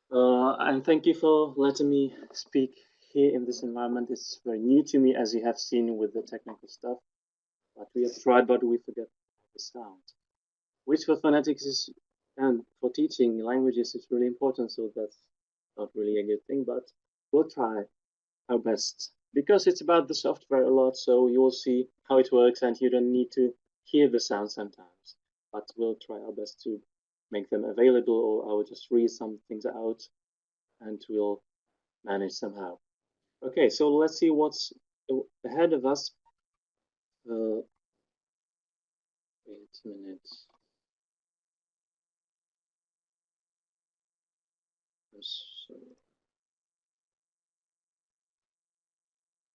And thank you for letting me speak here in this environment. It's very new to me, as you have seen with the technical stuff. But we have tried, but we forget the sound, which for phonetics is, and for teaching languages is really important. So that's not really a good thing, but we'll try our best because it's about the software a lot. So you will see how it works, and you don't need to hear the sound sometimes. But we'll try our best to make them available, or I will just read some things out, and we'll manage somehow. Okay, so let's see what's ahead of us. Wait a minute.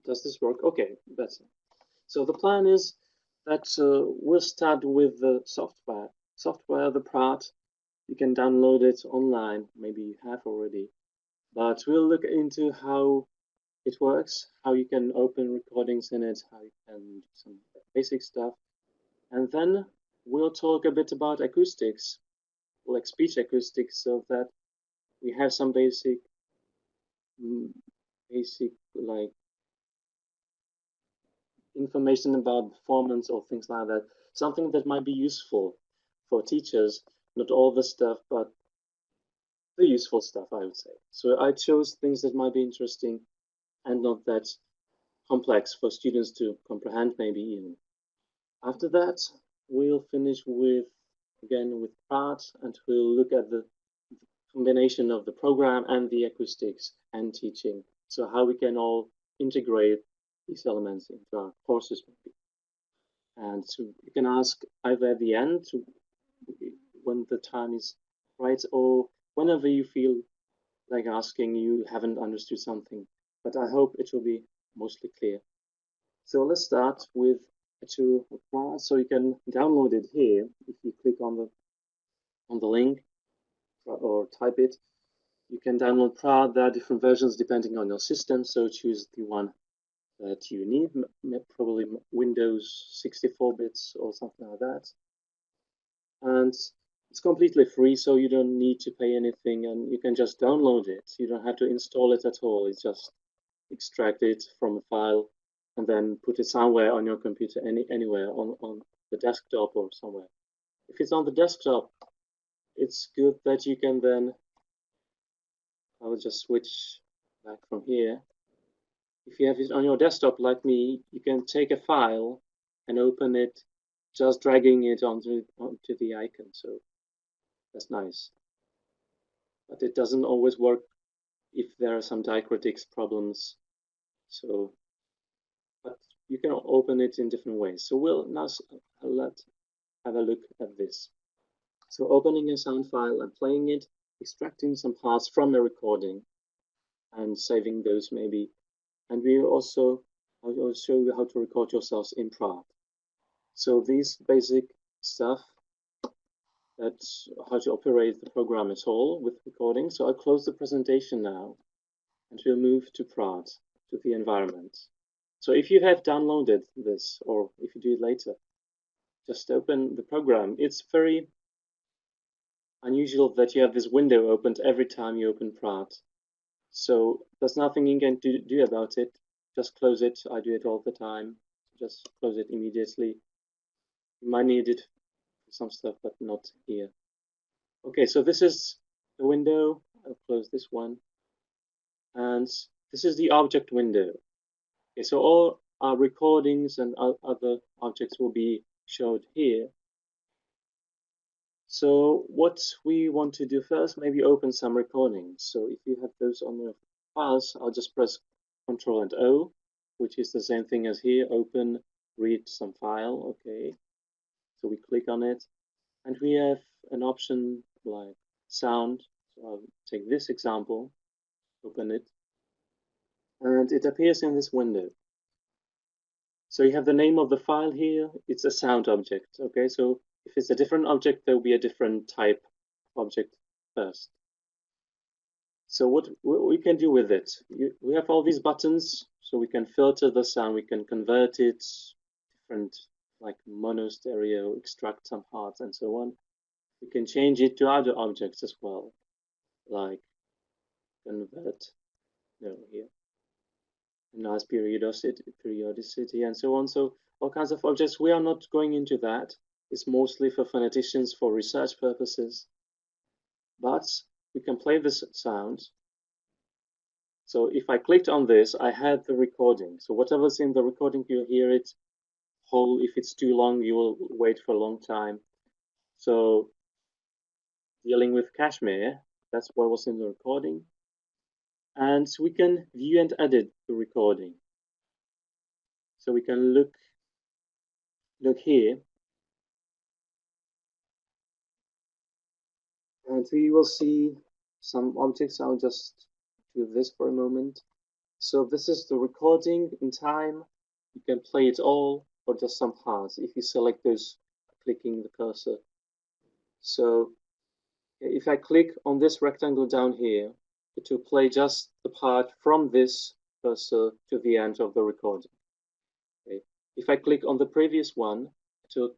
Does this work? Okay, better. So the plan is that we'll start with the software. The Praat, you can download it online. Maybe you have already. But we'll look into how it works, how you can open recordings in it, how you can do some basic stuff. And then we'll talk a bit about acoustics, like speech acoustics, so that we have some basic like information about performance or things like that. Something that might be useful for teachers, not all the stuff, but the useful stuff, I would say. So I chose things that might be interesting and not that complex for students to comprehend, maybe even. After that, we'll finish with, again, with Praat, and we'll look at the combination of the program and the acoustics and teaching. So how we can all integrate these elements into our courses, maybe. And so you can ask either at the end, when the time is right, or whenever you feel like asking, you haven't understood something. But I hope it will be mostly clear. So let's start with a tool. So you can download it here if you click on the link or type it. You can download Praat. There are different versions depending on your system, so choose the one that you need, probably Windows 64 bits or something like that. And it's completely free, so you don't need to pay anything, and you can just download it. You don't have to install it at all. It's just extract it from a file and then put it somewhere on your computer, anywhere on the desktop or somewhere. If it's on the desktop, it's good that you can then, I will just switch back from here. If you have it on your desktop like me, you can take a file and open it, just dragging it onto the icon. So that's nice. But it doesn't always work if there are some diacritics problems. So, but you can open it in different ways. So we'll now have a look at this. So opening a sound file and playing it, extracting some parts from a recording and saving those maybe. And we also, I'll show you how to record yourselves in Praat. So these basic stuff, that's how to operate the program at all with recording. So I'll close the presentation now and we'll move to Praat, to the environment. So if you have downloaded this, or if you do it later, just open the program. It's very unusual that you have this window opened every time you open Praat. So there's nothing you can do about it. Just close it. I do it all the time. Just close it immediately. You might need it for some stuff, but not here. Okay, so this is the window. I'll close this one. And this is the object window. Okay, so all our recordings and other objects will be showed here. So what we want to do first, maybe open some recordings. So if you have those on your files, I'll just press Ctrl and O, which is the same thing as here, open, read some file, okay. So we click on it, and we have an option like sound. So I'll take this example, open it, and it appears in this window. So you have the name of the file here, it's a sound object, okay. So if it's a different object, there will be a different type object first. So what we can do with it, we have all these buttons, so we can filter the sound, we can convert it, different like mono, stereo, extract some parts and so on. We can change it to other objects as well, like convert, no, here, a nice periodicity, and so on. So all kinds of objects. We are not going into that. It's mostly for phoneticians for research purposes. But we can play this sound. So if I clicked on this, I had the recording. So whatever's in the recording, you'll hear it whole. If it's too long, you will wait for a long time. So dealing with Kashmir, that's what was in the recording. And we can view and edit the recording. So we can look here. And we will see some objects. I'll just do this for a moment. So this is the recording in time. You can play it all or just some parts if you select those clicking the cursor. So if I click on this rectangle down here, it will play just the part from this cursor to the end of the recording. Okay. If I click on the previous one, it will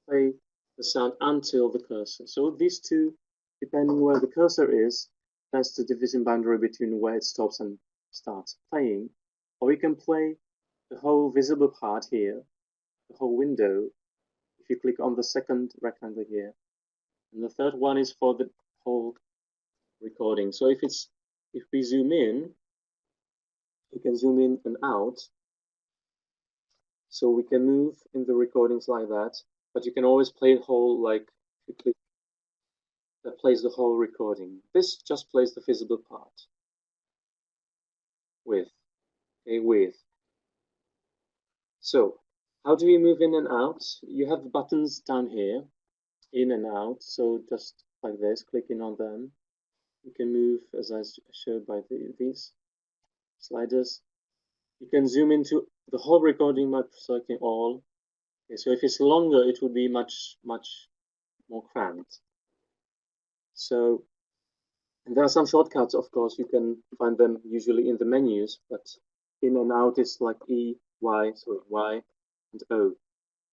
play the sound until the cursor. So these two, depending where the cursor is, that's the division boundary between where it stops and starts playing. Or we can play the whole visible part here, the whole window, if you click on the second rectangle here. And the third one is for the whole recording. So if we zoom in, you can zoom in and out. So we can move in the recordings like that, but you can always play the whole, like if you click, that plays the whole recording. This just plays the visible part with. So how do we move in and out? You have the buttons down here, in and out. So just like this, clicking on them. You can move as I showed by these sliders. You can zoom into the whole recording by selecting all. Okay, so if it's longer, it would be much more cramped. So, and there are some shortcuts, of course. You can find them usually in the menus, but in and out is like Y, and O,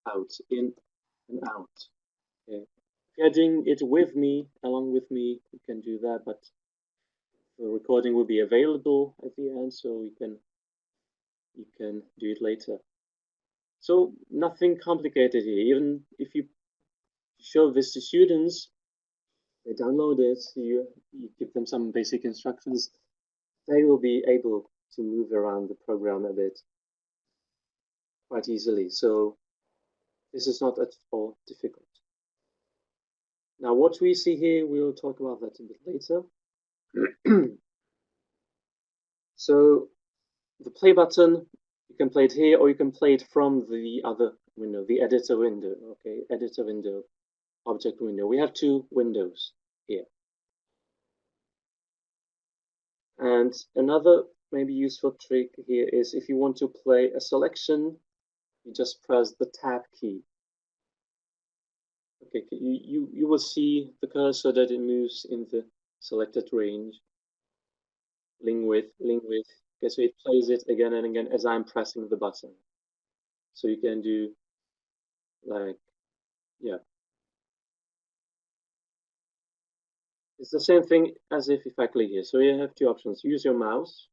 out, in and out. Okay. If you're doing it with me, along with me, you can do that, but the recording will be available at the end, so you can do it later. So nothing complicated here. Even if you show this to students, they download it, you give them some basic instructions, they will be able to move around the program a bit quite easily. So this is not at all difficult. Now what we see here, we'll talk about that a bit later. So the play button, you can play it here or you can play it from the other window, the editor window. Okay, editor window, object window. We have two windows here. And another maybe useful trick here is if you want to play a selection, you just press the tab key. Okay, you will see the cursor that it moves in the selected range. Link with. Okay, so it plays it again and again as I'm pressing the button. So you can do like, yeah. It's the same thing as if I click here. So you have two options. Use your mouse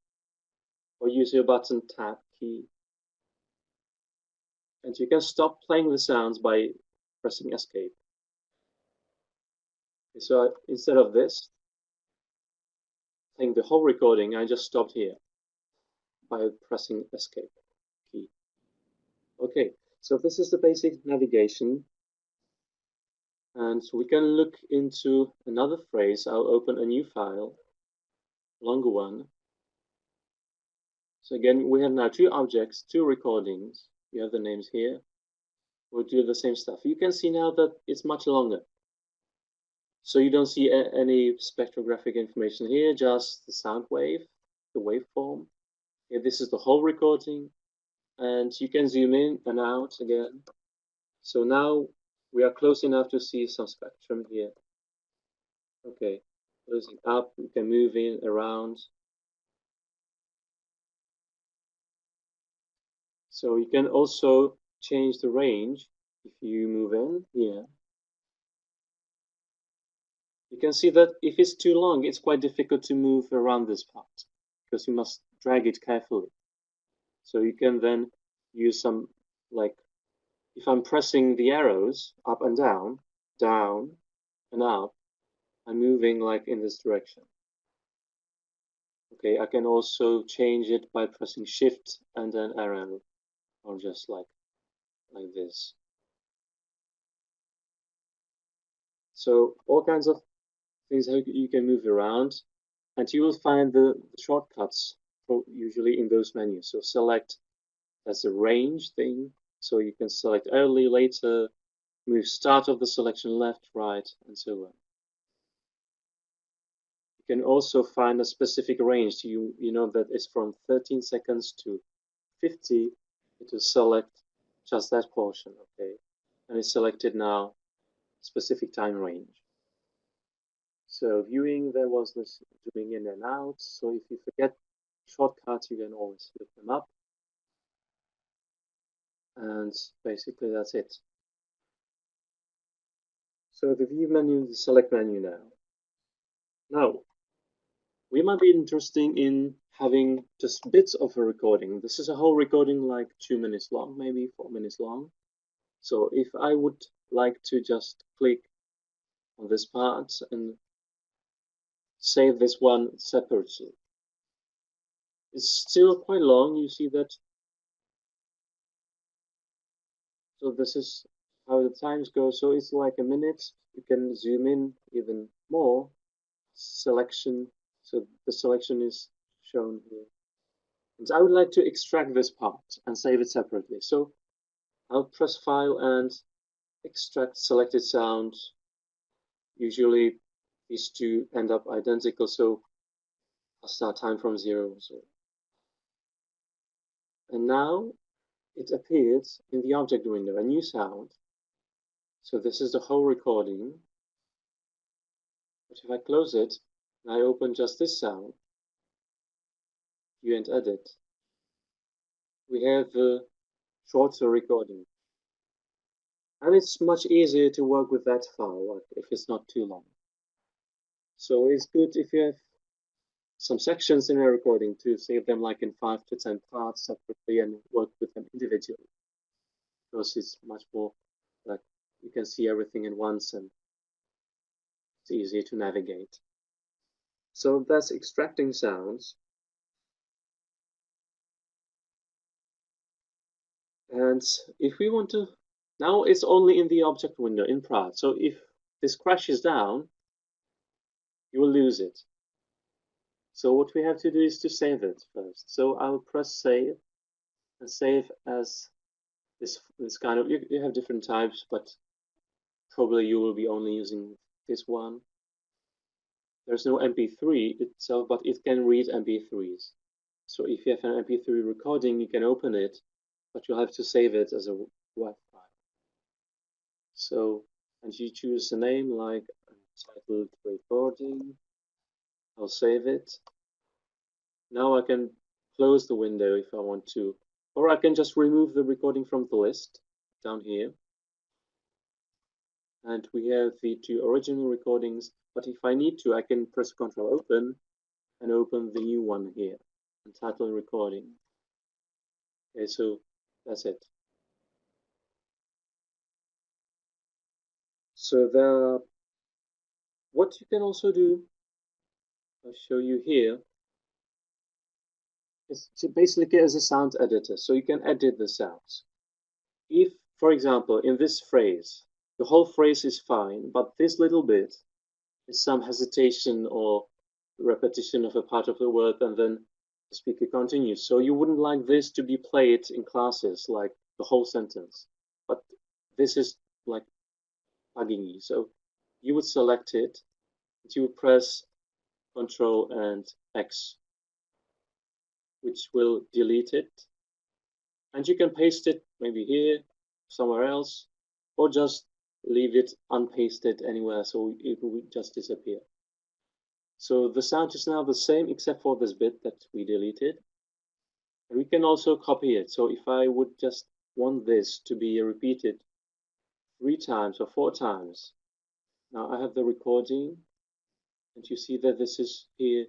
or use your button tab key. And you can stop playing the sounds by pressing escape. Okay, so instead of this, playing the whole recording, I just stopped here by pressing escape key. Okay, so this is the basic navigation. And so we can look into another phrase. I'll open a new file, longer one. So again, we have now two objects, two recordings. You have the names here. We'll do the same stuff. You can see now that it's much longer. So you don't see any spectrographic information here, just the sound wave, the waveform. Okay, this is the whole recording. And you can zoom in and out again. So now we are close enough to see some spectrum here. Okay, closing up, we can move in around. So you can also change the range if you move in here. You can see that if it's too long, it's quite difficult to move around this part because you must drag it carefully. So you can then use some, like, if I'm pressing the arrows up and down, down and up, I'm moving like in this direction. Okay, I can also change it by pressing Shift and then arrow, or just like this. So all kinds of things how you can move around, and you will find the shortcuts usually in those menus. So select, that's a range thing, so you can select early, later, move start of the selection left, right, and so on. You can also find a specific range. You know that it's from 13 seconds to 50. To select just that portion, okay, and it's selected now, specific time range. So viewing, there was this zooming in and out. So if you forget shortcuts, you can always look them up. And basically that's it. So the view menu, the select menu now. Now, we might be interested in having just bits of a recording. This is a whole recording like 2 minutes long, maybe 4 minutes long. So if I would like to just click on this part and save this one separately. It's still quite long, you see that. So this is how the times go. So it's like a minute. You can zoom in even more. Selection. So the selection is shown here. And I would like to extract this part and save it separately. So I'll press File and extract selected sound. Usually these two end up identical, so I'll start time from 0. So. And now it appears in the object window, a new sound. So this is the whole recording. But if I close it and I open just this sound, view and edit, we have a shorter recording. And it's much easier to work with that file if it's not too long. So it's good if you have some sections in a recording to save them like in 5 to 10 parts separately and work with them individually. Because it's much more like you can see everything at once and it's easier to navigate. So that's extracting sounds. And if we want to, now it's only in the object window in Praat. So if this crashes down, you will lose it. So what we have to do is to save it first. So I'll press save and save as this kind of, you have different types, but probably you will be only using this one. There's no MP3 itself, but it can read MP3s. So if you have an MP3 recording, you can open it, but you'll have to save it as a WAV file. So, and you choose a name like Untitled Recording. I'll save it. Now I can close the window if I want to, or I can just remove the recording from the list down here. And we have the 2 original recordings, but if I need to, I can press Ctrl Open and open the new one here, Untitled Recording. Okay, so that's it. So what you can also do, I'll show you here, is to basically as a sound editor. So you can edit the sounds. If, for example, in this phrase, the whole phrase is fine, but this little bit is some hesitation or repetition of a part of the word, and then the speaker continues. So you wouldn't like this to be played in classes, like the whole sentence. But this is like bugging you. So you would select it, and you would press Ctrl and X, which will delete it. And you can paste it maybe here, somewhere else, or just leave it unpasted anywhere so it will just disappear. So the sound is now the same except for this bit that we deleted. And we can also copy it. So if I would just want this to be repeated 3 times or 4 times, now I have the recording And you see that this is here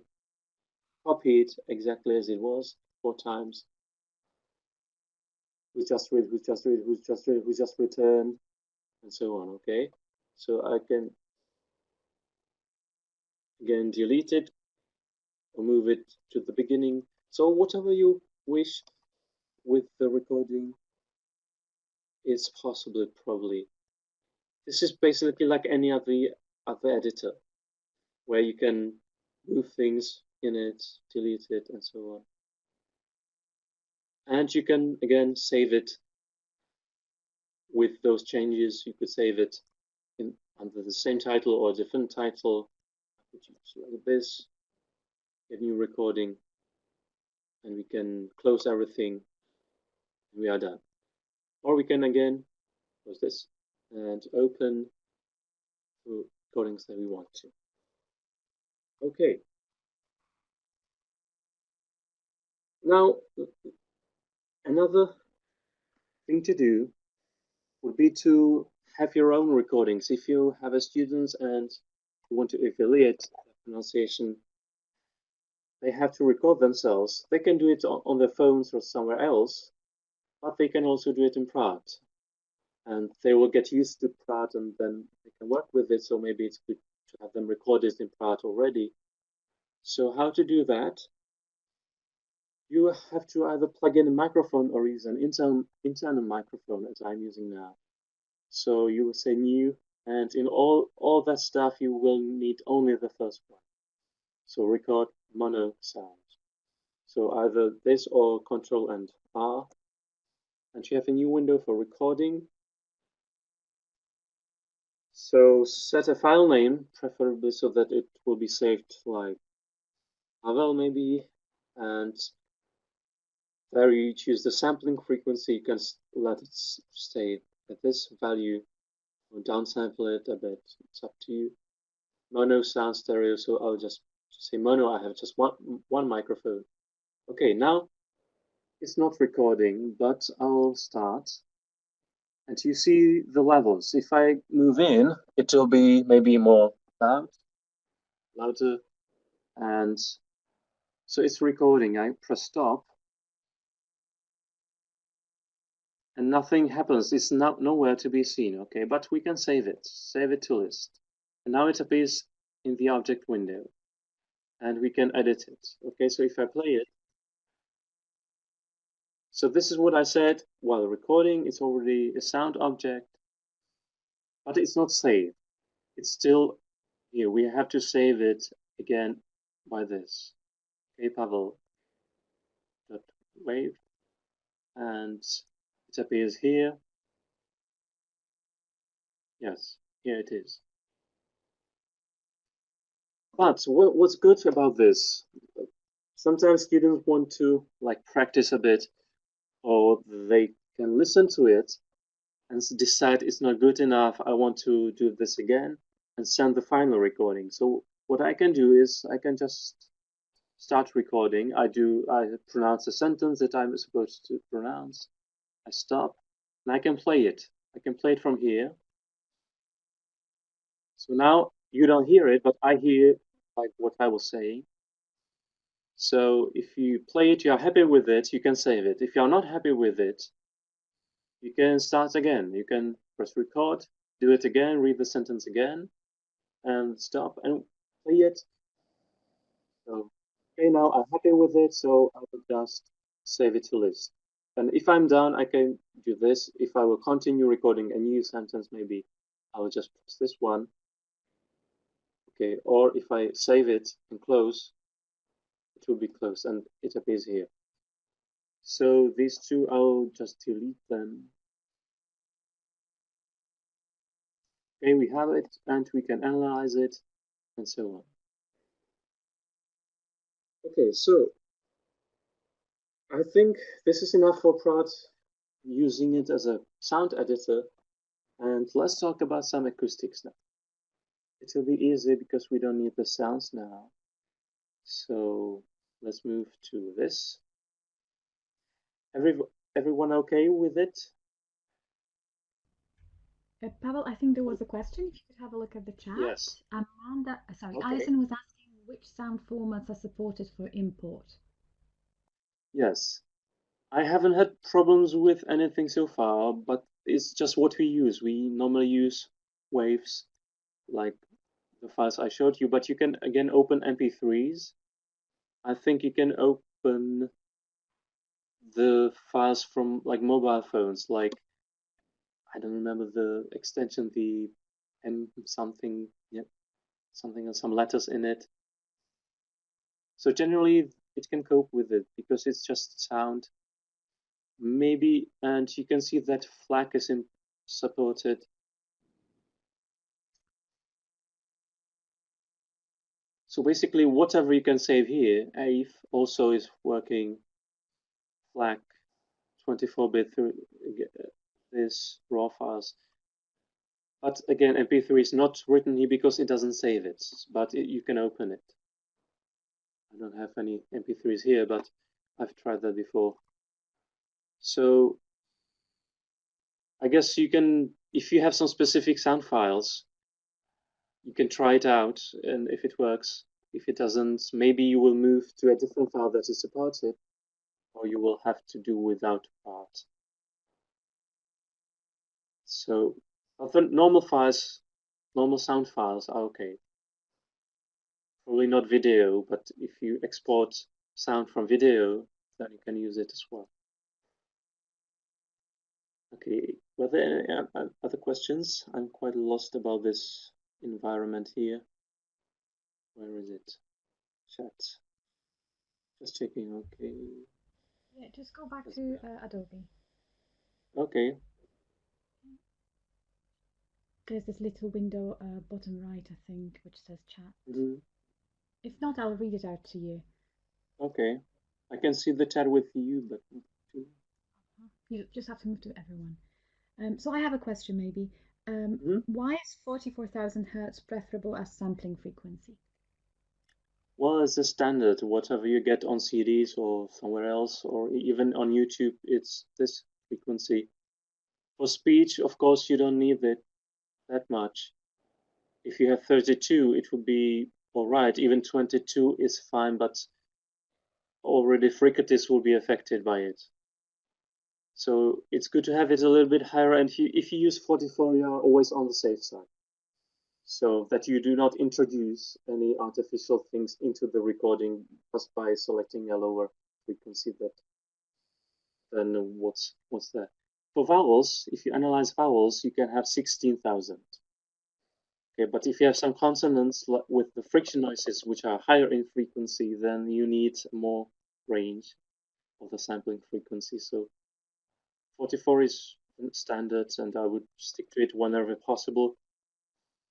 copied exactly as it was 4 times. Who just read, who just read, who just read, who just returned, and so on. Okay, so I can again delete it or move it to the beginning. So whatever you wish with the recording is possible, probably. This is basically like any other editor, where you can move things in it, delete it, and so on. And you can again save it with those changes. You could save it under the same title or a different title. I could use like this, get new recording, and we can close everything, and we are done. Or we can again close this and open the recordings that we want to. Okay. Now, another thing to do would be to have your own recordings. If you have a student and you want to affiliate pronunciation, they have to record themselves. They can do it on their phones or somewhere else, but they can also do it in Praat. And they will get used to Praat and then they can work with it. So maybe it's good to have them recorded in Praat already. So how to do that? You have to either plug in a microphone or use an internal microphone, as I'm using now. So you will say new, and in all that stuff, you will need only the first one. So record mono sound. So either this or Control and R. And you have a new window for recording. So set a file name, preferably so that it will be saved like Pavel maybe, and there you choose the sampling frequency. You can let it stay at this value or downsample it a bit. It's up to you. Mono sound stereo, so I'll just say mono. I have just one microphone. Okay, now it's not recording, but I'll start. And you see the levels. If I move in, it will be maybe more louder, and so it's recording. I press stop, and nothing happens. It's not nowhere to be seen. Okay, but we can save it. Save it to list, and now it appears in the object window, and we can edit it. Okay, so if I play it, so this is what I said while recording. It's already a sound object, but it's not saved. It's still here. We have to save it again by this. Okay, Pavel. Wave, and it appears here. Yes, here it is. But what's good about this? Sometimes students want to like practice a bit, or they can listen to it and decide it's not good enough. I want to do this again and send the final recording. So what I can do is I can just start recording. I pronounce a sentence that I'm supposed to pronounce. I stop, and I can play it. I can play it from here. So now you don't hear it, but I hear like what I was saying. So if you play it, you're happy with it, you can save it. If you're not happy with it, you can start again. You can press record, do it again, read the sentence again, and stop and play it. So, okay, now I'm happy with it, so I will just save it to list. And if I'm done, I can do this. If I will continue recording a new sentence, maybe I will just press this one. Okay, or if I save it and close, it will be closed and it appears here. So these two, I'll just delete them. Okay, we have it and we can analyze it and so on. Okay, so I think this is enough for Praat, using it as a sound editor. And let's talk about some acoustics now. It will be easy because we don't need the sounds now. So let's move to this. Everyone okay with it? Pavel, I think there was a question. If you could have a look at the chat. Yes. Sorry, Okay. Alison was asking which sound formats are supported for import. Yes. I haven't had problems with anything so far, but it's just what we use. We normally use waves, like the files I showed you, but you can again open MP3s. I think you can open the files from like mobile phones, like I don't remember the extension, the M something, yeah, something and some letters in it. So generally it can cope with it because it's just sound. Maybe, and you can see that FLAC is supported. So basically, whatever you can save here, AIF also is working FLAC 24-bit through this raw files. But again, MP3 is not written here because it doesn't save it, but you can open it. I don't have any MP3s here, but I've tried that before. So I guess you can, if you have some specific sound files, you can try it out, and if it works, if it doesn't, maybe you will move to a different file that is supported, or you will have to do without Praat. So other normal files, normal sound files are okay. Probably not video, but if you export sound from video, then you can use it as well. Okay, were there any other questions? I'm quite lost about this environment here. Where is it? Chat. Just checking, okay. Yeah, just go back to Adobe. Okay. There's this little window bottom right, I think, which says chat. Mm-hmm. If not, I'll read it out to you. Okay. I can see the chat with you, but you just have to move to everyone. So I have a question maybe. Why is 44,000 hertz preferable as sampling frequency? Well, it's a standard. Whatever you get on CDs or somewhere else, or even on YouTube, it's this frequency. For speech, of course, you don't need it that much. If you have 32, it would be all right. Even 22 is fine, but already fricatives will be affected by it. So it's good to have it a little bit higher. And if you use 44, you are always on the safe side, so that you do not introduce any artificial things into the recording just by selecting a lower frequency than what's there. For vowels, if you analyze vowels, you can have 16,000. Okay, but if you have some consonants with the friction noises which are higher in frequency, then you need more range of the sampling frequency. So 44 is standard, and I would stick to it whenever possible.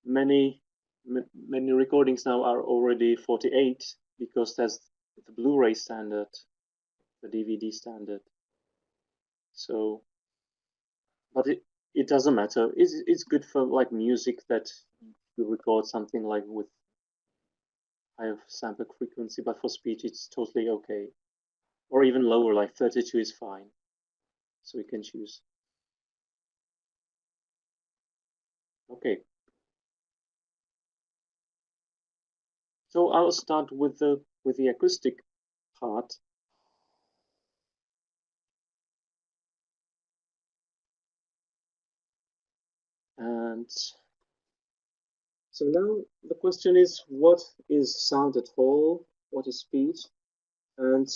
Many recordings now are already 48 because that's the Blu-ray standard, the DVD standard. So, but it doesn't matter. It's good for like music that you record something like with higher sample frequency, but for speech it's totally okay. Or even lower, like 32 is fine. So you can choose. Okay. So I'll start with the acoustic part. And so now the question is, what is sound at all? What is speech? And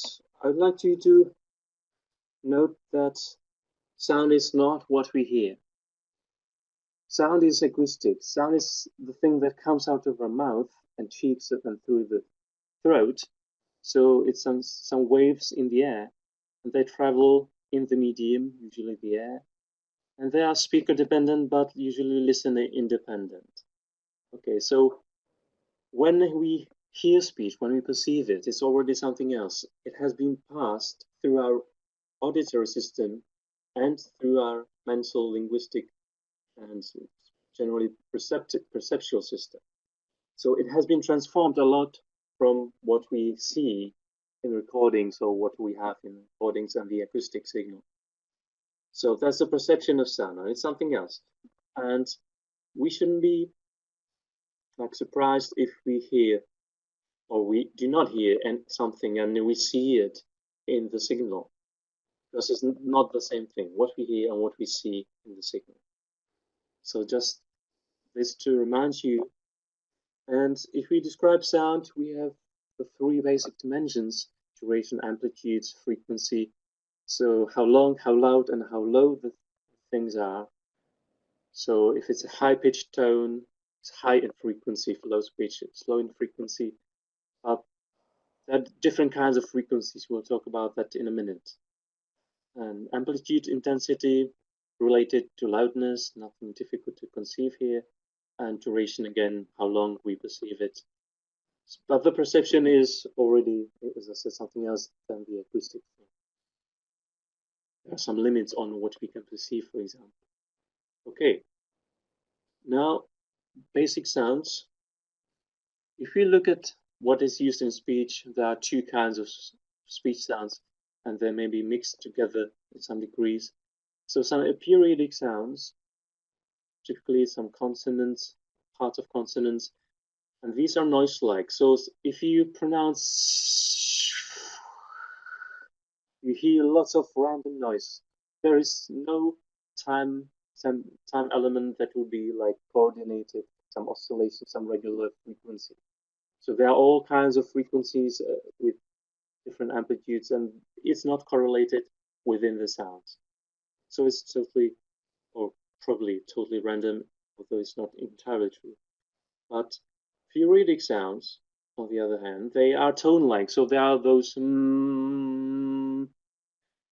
I'd like you to note that sound is not what we hear. Sound is acoustic. Sound is the thing that comes out of our mouth and cheeks and through the throat. So it's some waves in the air, and they travel in the medium, usually the air, and they are speaker dependent, but usually listener independent. Okay, so when we hear speech, when we perceive it, it's already something else. It has been passed through our auditory system and through our mental, linguistic, and generally perceptual system. So it has been transformed a lot from what we see in recordings or what we have in recordings and the acoustic signal. So that's the perception of sound, and it's something else. And we shouldn't be like surprised if we hear or we do not hear something and we see it in the signal, because it's not the same thing, what we hear and what we see in the signal. So just this to remind you. And if we describe sound, we have the three basic dimensions: duration, amplitude, frequency. So how long, how loud, and how low the things are. So if it's a high-pitched tone, it's high in frequency. For low pitch, it's low in frequency. There are different kinds of frequencies. We'll talk about that in a minute. And amplitude, intensity, related to loudness, nothing difficult to conceive here. And duration, again, how long we perceive it. But the perception is already, as I said, something else than the acoustic thing. There are some limits on what we can perceive, for example. Okay, now basic sounds. If we look at what is used in speech, there are two kinds of speech sounds, and they may be mixed together in some degrees. So some periodic sounds, typically some consonants, parts of consonants, and these are noise-like. So if you pronounce, you hear lots of random noise. There is no time element that will be like coordinated, some oscillation, some regular frequency. So there are all kinds of frequencies with different amplitudes, and it's not correlated within the sounds. So it's totally, or probably totally random, although it's not entirely true. But periodic sounds, on the other hand, they are tone-like. So there are those,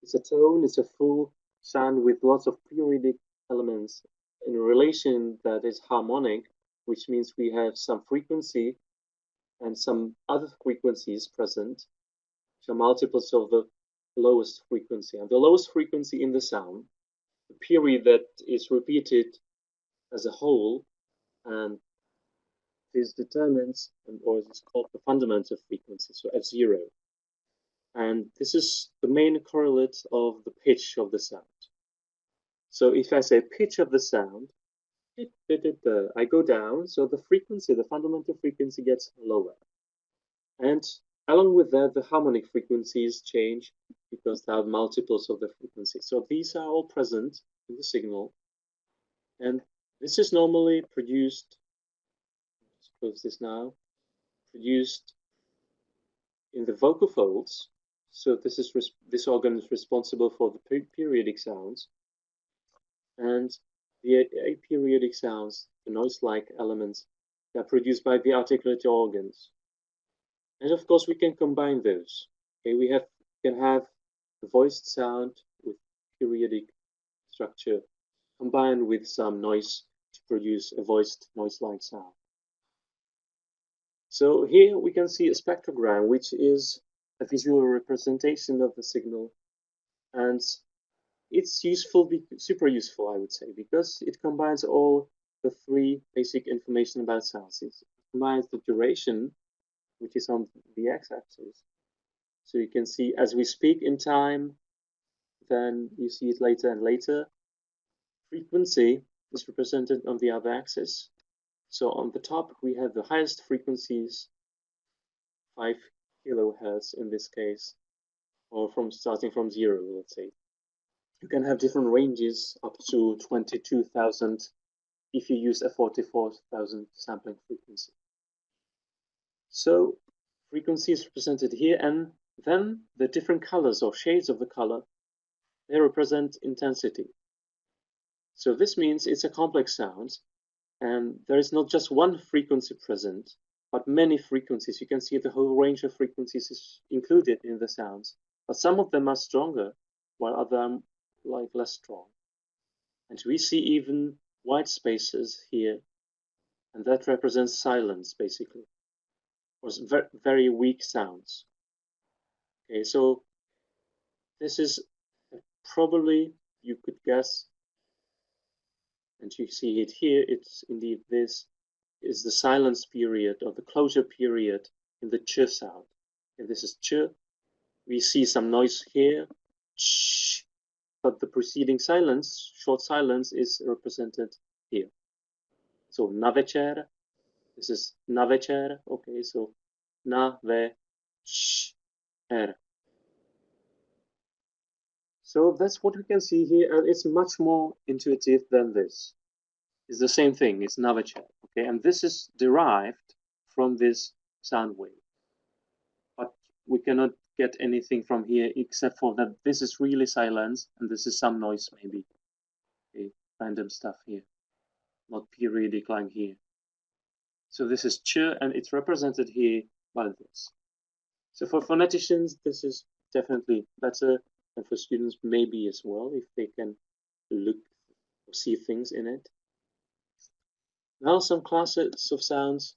it's a tone, it's a full sound with lots of periodic elements in a relation that is harmonic, which means we have some frequency and some other frequencies present, which are multiples of the lowest frequency. And the lowest frequency in the sound, the period that is repeated as a whole, and this determines, or is called the fundamental frequency, so F0. And this is the main correlate of the pitch of the sound. So if I say pitch of the sound, I go down, so the frequency, the fundamental frequency gets lower. And along with that, the harmonic frequencies change because there are multiples of the frequency. So these are all present in the signal. And this is normally produced, let's close this now, produced in the vocal folds. So this organ is responsible for the periodic sounds. And the aperiodic sounds, the noise-like elements, they are produced by the articulatory organs. And of course, we can combine those. Okay, we can have the voiced sound with periodic structure combined with some noise to produce a voiced noise-like sound. So here we can see a spectrogram, which is a visual representation of the signal. And it's useful, super useful, I would say, because it combines all the three basic information about sounds. It combines the duration, which is on the x-axis. So you can see as we speak in time, then you see it later and later. Frequency is represented on the other axis. So on the top, we have the highest frequencies, 5 kilohertz in this case, or starting from 0, let's say. You can have different ranges up to 22,000 if you use a 44,000 sampling frequency. So frequency is represented here, and then the different colors or shades of the color, they represent intensity. So this means it's a complex sound, and there is not just one frequency present, but many frequencies. You can see the whole range of frequencies is included in the sounds, but some of them are stronger, while others are less strong. And we see even white spaces here, and that represents silence, basically, or very weak sounds. Okay, so this is probably, you could guess, and you see it here, it's indeed this is the silence period or the closure period in the ch sound. And this is ch. We see some noise here, ch, but the preceding silence, short silence, is represented here. So na večer, this is na večer, okay, so na ve sh er. So that's what we can see here, and it's much more intuitive than this. It's the same thing, it's na večer, okay, and this is derived from this sound wave. But we cannot get anything from here except for that this is really silence and this is some noise maybe. Okay, random stuff here, not periodic line here. So this is ch, and it's represented here by this. So for phoneticians, this is definitely better, and for students maybe as well, if they can look or see things in it. Now some classes of sounds,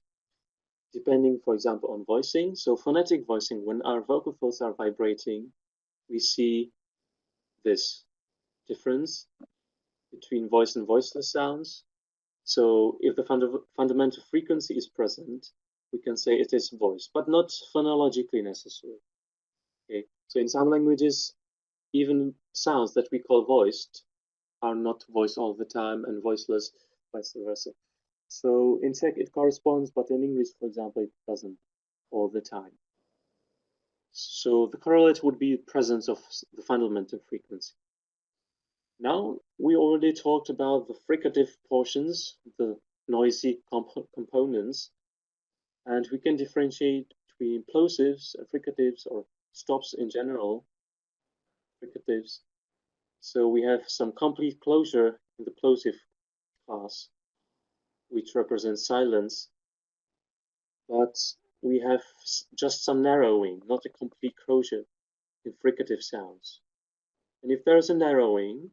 depending, for example, on voicing. So phonetic voicing, when our vocal folds are vibrating, we see this difference between voice and voiceless sounds. So if the fundamental frequency is present, we can say it is voice, but not phonologically necessary. Okay, so in some languages, even sounds that we call voiced are not voiced all the time, and voiceless, vice versa. So in Czech it corresponds, but in English, for example, it doesn't all the time. So the correlate would be presence of the fundamental frequency. Now we already talked about the fricative portions, the noisy components, and we can differentiate between plosives and fricatives, or stops in general, fricatives. So we have some complete closure in the plosive class, which represents silence, but we have just some narrowing, not a complete closure in fricative sounds. And if there is a narrowing,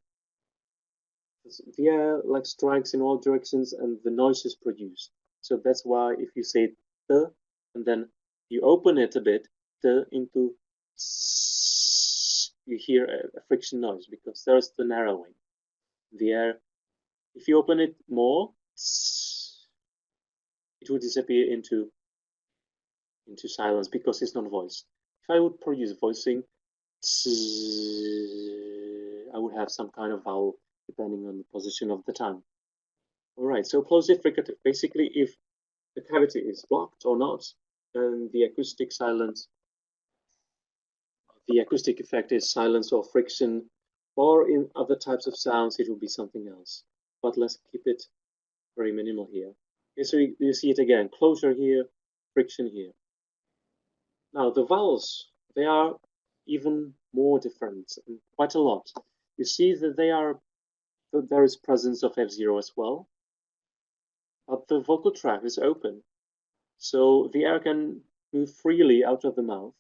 the air like strikes in all directions and the noise is produced. So that's why if you say the and then you open it a bit, the into s, you hear a friction noise because there's the narrowing. The air, if you open it more, it will disappear into silence because it's not voice. If I would produce voicing, I would have some kind of vowel depending on the position of the tongue. All right, so plosive fricative. Basically, if the cavity is blocked or not, and the acoustic silence, the acoustic effect is silence or friction, or in other types of sounds, it will be something else. But let's keep it very minimal here. Okay, so you see it again, closure here, friction here. Now the vowels, they are even more different, and quite a lot. You see that there is presence of F0 as well, but the vocal tract is open, so the air can move freely out of the mouth,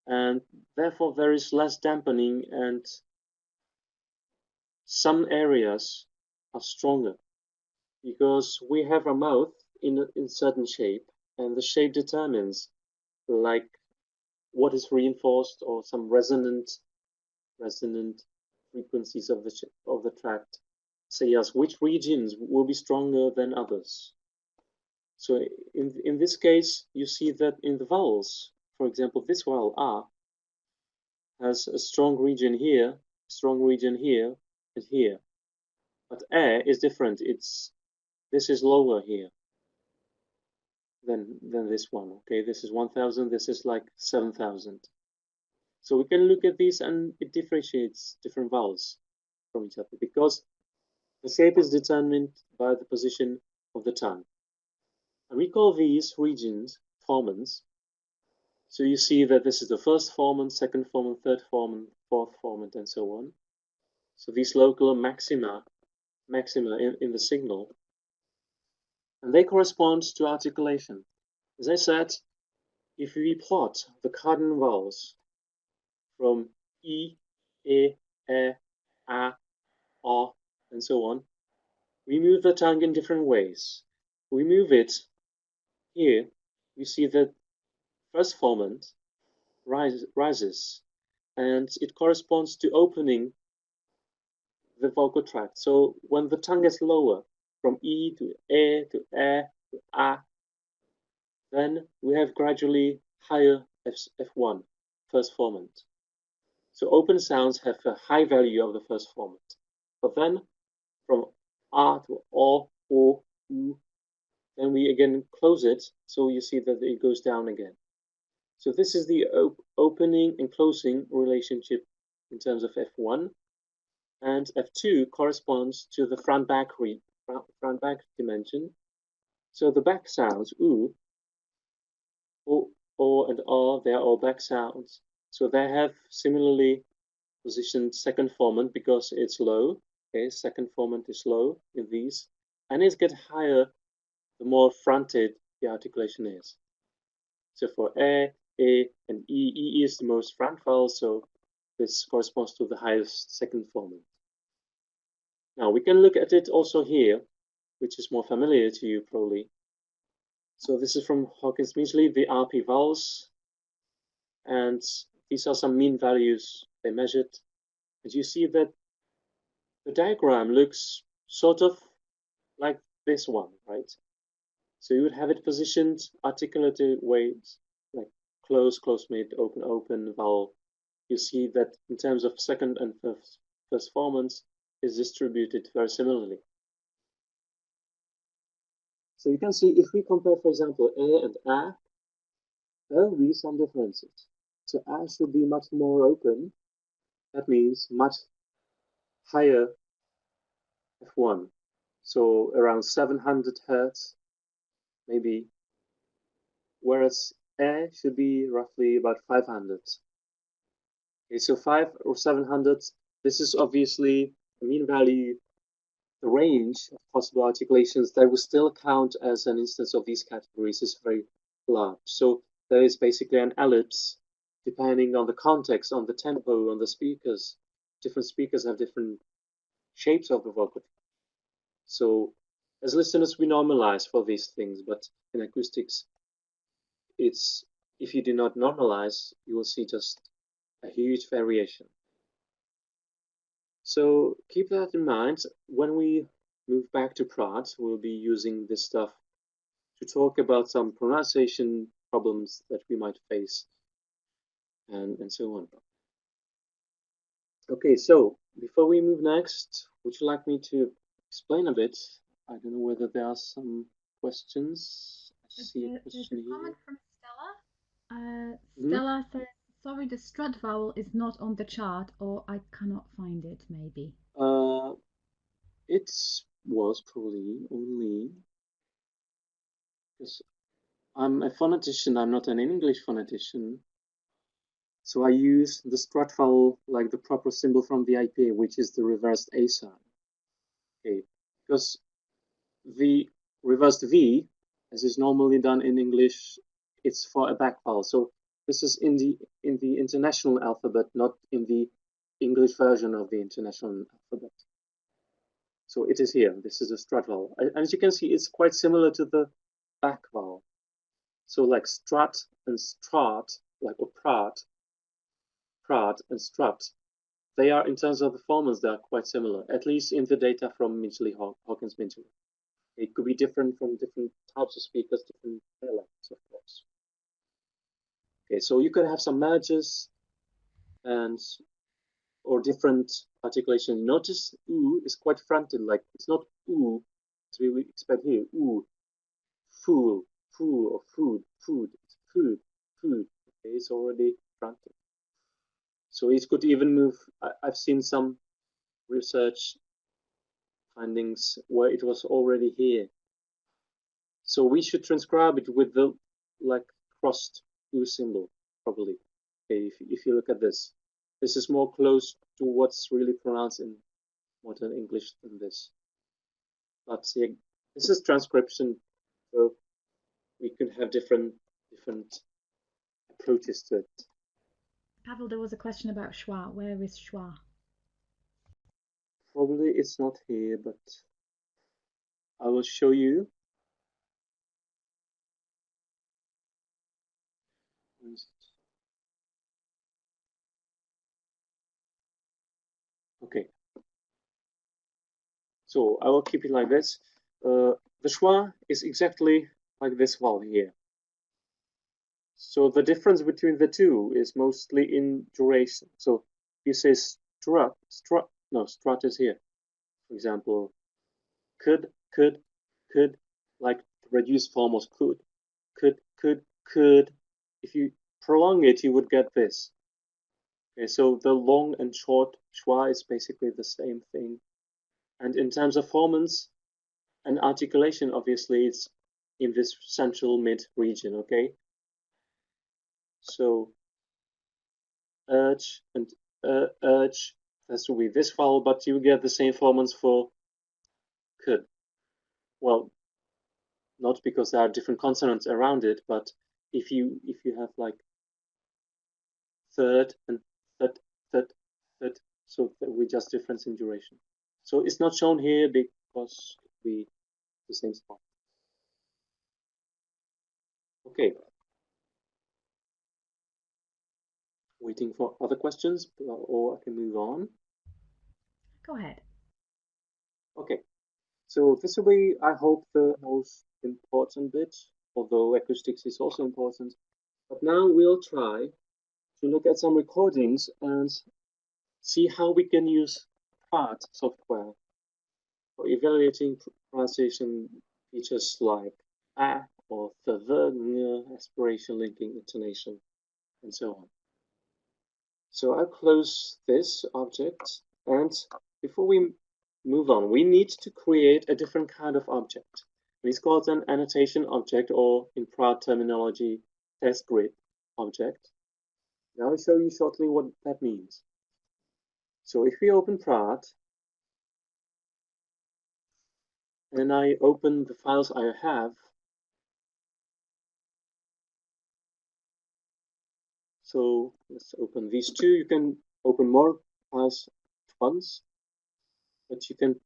and therefore there is less dampening, and some areas are stronger because we have a mouth in certain shape, and the shape determines like what is reinforced or some resonant frequencies of the tract say us which regions will be stronger than others. So in this case, you see that in the vowels, for example, this vowel a has a strong region here, and here. But e is different. This is lower here than this one. Okay, this is 1000. This is like 7000. So we can look at these, and it differentiates different vowels from each other because the shape is determined by the position of the tongue. And we call these regions formants. So you see that this is the first formant, second formant, third formant, fourth formant, and so on. So these local maxima in the signal, and they correspond to articulation. As I said, if we plot the cardinal vowels from E, E, E, A, O, and so on, we move the tongue in different ways. We move it here, we see that first formant rises, and it corresponds to opening the vocal tract. So when the tongue is lower, from E to E to E to A, then we have gradually higher F1, first formant. So open sounds have a high value of the first formant. But then from art, or, u. Then we again close it, so you see that it goes down again. So this is the opening and closing relationship in terms of F1, and F2 corresponds to the front-back dimension. So the back sounds, oo, o, and r, they're all back sounds. So they have similarly positioned second formant because it's low. Okay, second formant is low in these, and it gets higher the more fronted the articulation is. So for and e is the most front vowel, so this corresponds to the highest second formant. Now we can look at it also here, which is more familiar to you probably. So this is from Hawkins-Measley, the RP vowels, and these are some mean values they measured. And you see that the diagram looks sort of like this one, right? So you would have it positioned articulated ways, like close, close, mid, open, open, vowel. You see that in terms of second and first formants is distributed very similarly. So you can see if we compare, for example, a and a, there will be some differences. So a should be much more open. That means much higher F1. So around 700 hertz, maybe, whereas a should be roughly about 500. Okay, so 5 or 700, this is obviously a mean value. The range of possible articulations that will still count as an instance of these categories is very large. So there is basically an ellipse depending on the context, on the tempo, on the speakers. Different speakers have different shapes of the vocal. So as listeners, we normalize for these things, but in acoustics, it's if you do not normalize, you will see just a huge variation. So keep that in mind. When we move back to Praat, we'll be using this stuff to talk about some pronunciation problems that we might face and so on. Okay, so before we move next, would you like me to explain a bit? I don't know whether there are some questions. I see a question There's a comment here. from Stella. Stella says, sorry, the strut vowel is not on the chart, or I cannot find it, maybe. It was probably only because I'm a phonetician, I'm not an English phonetician. So I use the strut vowel like the proper symbol from the IPA, which is the reversed A sign. Okay, because the reversed V, as is normally done in English, it's for a back vowel. So this is in the international alphabet, not in the English version of the international alphabet. So it is here. This is a strut vowel. And as you can see, it's quite similar to the back vowel. So like strut and strat, like or Praat and strut, they are, in terms of the formants, they are quite similar, at least in the data from Hawkins-Measley. It could be different from different types of speakers, different dialects, of course. Okay, so you could have some mergers and or different articulation. Notice oo is quite fronted, like it's not oo as we would expect here. Oo, fool, or food, it's food. Okay, it's already fronted. So it could even move. I've seen some research findings where it was already here. So we should transcribe it with the like crossed U symbol, probably. Okay, if you look at this, this is more close to what's really pronounced in modern English than this. But yeah, this is transcription, so we could have different approaches to it. Pavel, there was a question about schwa. Where is schwa? Probably it's not here, but I will show you. Okay. So I will keep it like this. The schwa is exactly like this vowel here. So the difference between the two is mostly in duration. So you say strut is here. For example, could, like the reduced form was could. If you prolong it, you would get this. Okay, so the long and short schwa is basically the same thing. And in terms of formants and articulation, obviously, it's in this central mid region, okay? So urge and urge, has to be this vowel, but you get the same formants for could. Well, not because there are different consonants around it, but if you have like third and third, so we just difference in duration. So it's not shown here because we the same spot. Okay. Waiting for other questions, or I can move on. Go ahead. Okay. So this will be, I hope, the most important bit, although acoustics is also important. But now we'll try to look at some recordings and see how we can use Praat software for evaluating pronunciation features like a or the, aspiration, linking, intonation, and so on. So I'll close this object, and before we move on, we need to create a different kind of object. It's called an annotation object, or in Praat terminology, TextGrid object. Now I'll show you shortly what that means. So if we open Praat, and I open the files I have, so let's open these two. You can open more files at once, but you can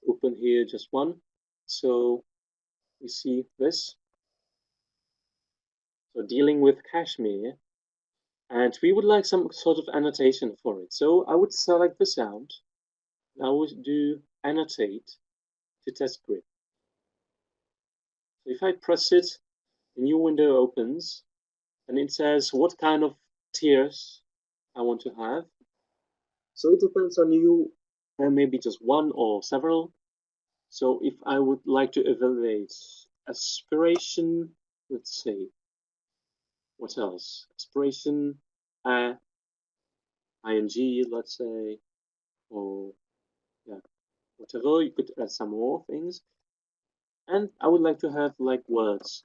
open here just one. So we see this. So dealing with Kashmir, and we would like some sort of annotation for it. So I would select the sound. I would do annotate to TextGrid. So if I press it, a new window opens, and it says what kind of tiers I want to have. So it depends on you, maybe just one or several. So if I would like to evaluate aspiration, let's say, what else? Aspiration, ing, let's say, or yeah, whatever. You could add some more things. And I would like to have like words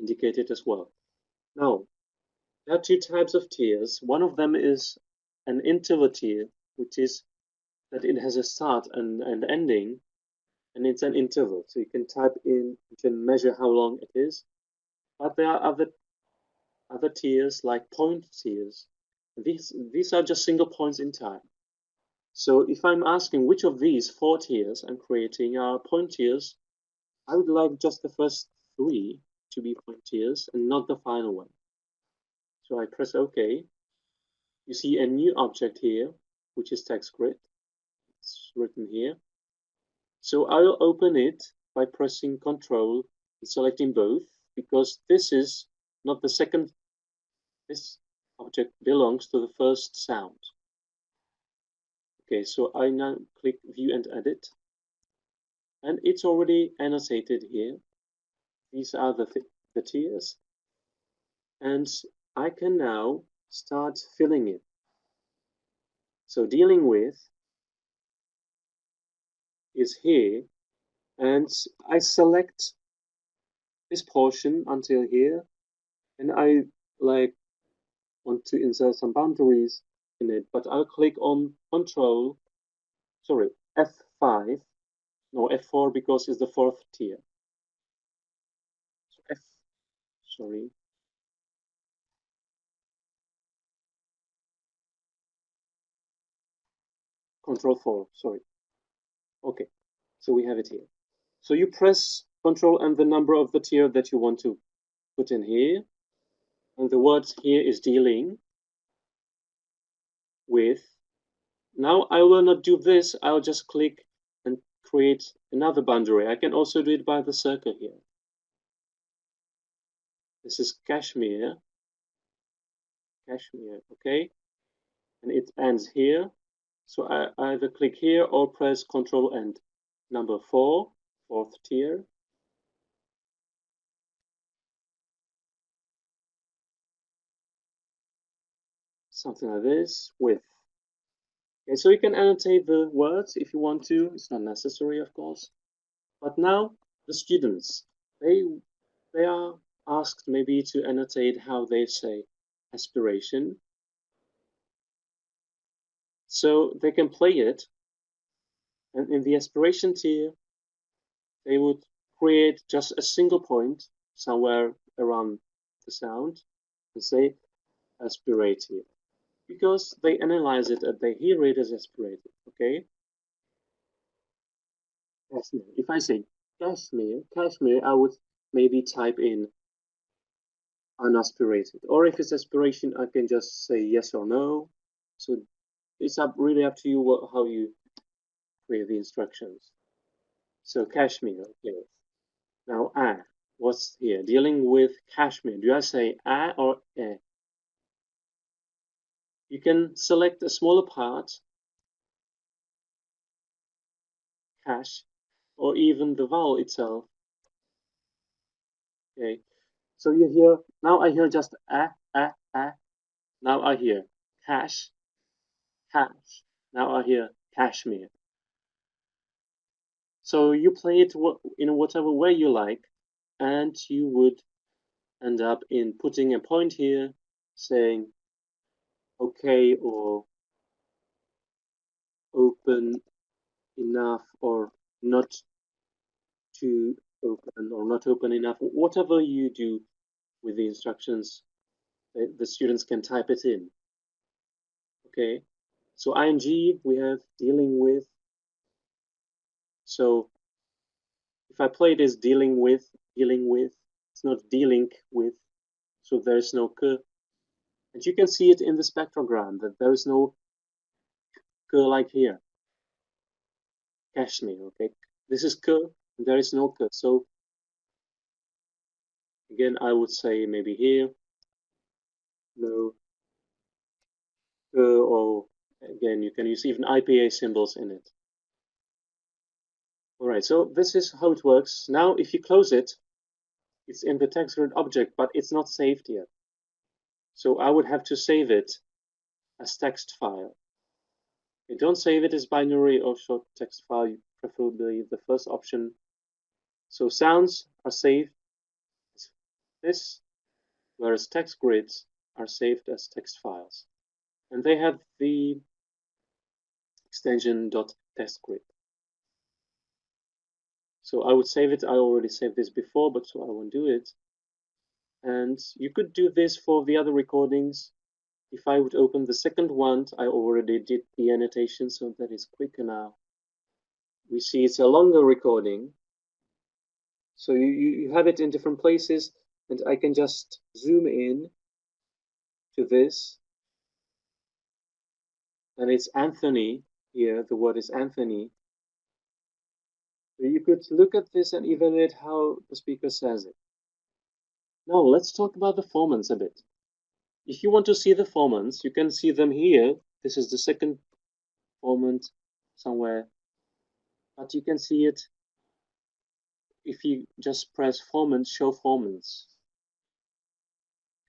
indicated as well. Now, there are two types of tiers. One of them is an interval tier, which is that it has a start and ending, and it's an interval. So you can type in, you can measure how long it is. But there are other tiers like point tiers. These are just single points in time. So if I'm asking which of these 4 tiers I'm creating are point tiers, I would like just the first 3 to be point tiers and not the final one. So I press OK. You see a new object here, which is TextGrid. It's written here. So I'll open it by pressing Control and selecting both, because this is not the second. This object belongs to the first sound. Okay, so I now click View and Edit, and it's already annotated here. These are the tiers, and I can now start filling it. So dealing with is here, and I select this portion until here, and I want to insert some boundaries in it, but I'll click on F5, no F4 because it's the 4th tier. So Control 4, sorry. Okay, so we have it here. So you press Control and the number of the tier that you want to put in here, and the word here is dealing with. Now I will not do this, I'll just click and create another boundary. I can also do it by the circle here. This is Kashmir, okay? And it ends here. So I either click here or press Control End. number 4, fourth tier. Something like this, with. Okay, so you can annotate the words if you want to. It's not necessary, of course. But now the students, they are asked maybe to annotate how they say aspiration. So they can play it, and in the aspiration tier, they would create just a single point somewhere around the sound and say aspirate here, because they analyze it and they hear it as aspirated. Okay. Cashmere. If I say cashmere, I would maybe type in unaspirated. Or if it's aspiration, I can just say yes or no. So it's really up to you how you create the instructions. So cashmere, okay. Now what's here? Dealing with cashmere. Do I say or eh? You can select a smaller part, cash, or even the vowel itself. Okay. So you hear, now I hear just Now I hear cash. Now I hear cashmere. So you play it in whatever way you like, and you would end up in putting a point here, saying okay or open enough or not too open or not open enough. Whatever you do with the instructions, the students can type it in. Okay, so ing we have dealing with. So if I play this dealing with, it's not dealing with, so there is no k. And you can see it in the spectrogram that there is no k like here. Cashmere, okay? This is k, and there is no k. So again, I would say maybe here, no k, or again, you can use even IPA symbols in it. All right, so this is how it works. Now, if you close it, it's in the TextGrid object, but it's not saved yet. So I would have to save it as text file. You don't save it as binary or short text file, preferably the first option. So sounds are saved as this, whereas TextGrids are saved as text files. And they have the extension .textgrid. So I would save it. I already saved this before, but so I won't do it. And you could do this for the other recordings. If I would open the second one, I already did the annotation, so that is quicker now. We see it's a longer recording. So you have it in different places, and I can just zoom in to this. And it's Anthony here. The word is Anthony. So you could look at this and evaluate how the speaker says it. Now let's talk about the formants a bit. If you want to see the formants, you can see them here. This is the second formant somewhere. But you can see it if you just press formant, show formants.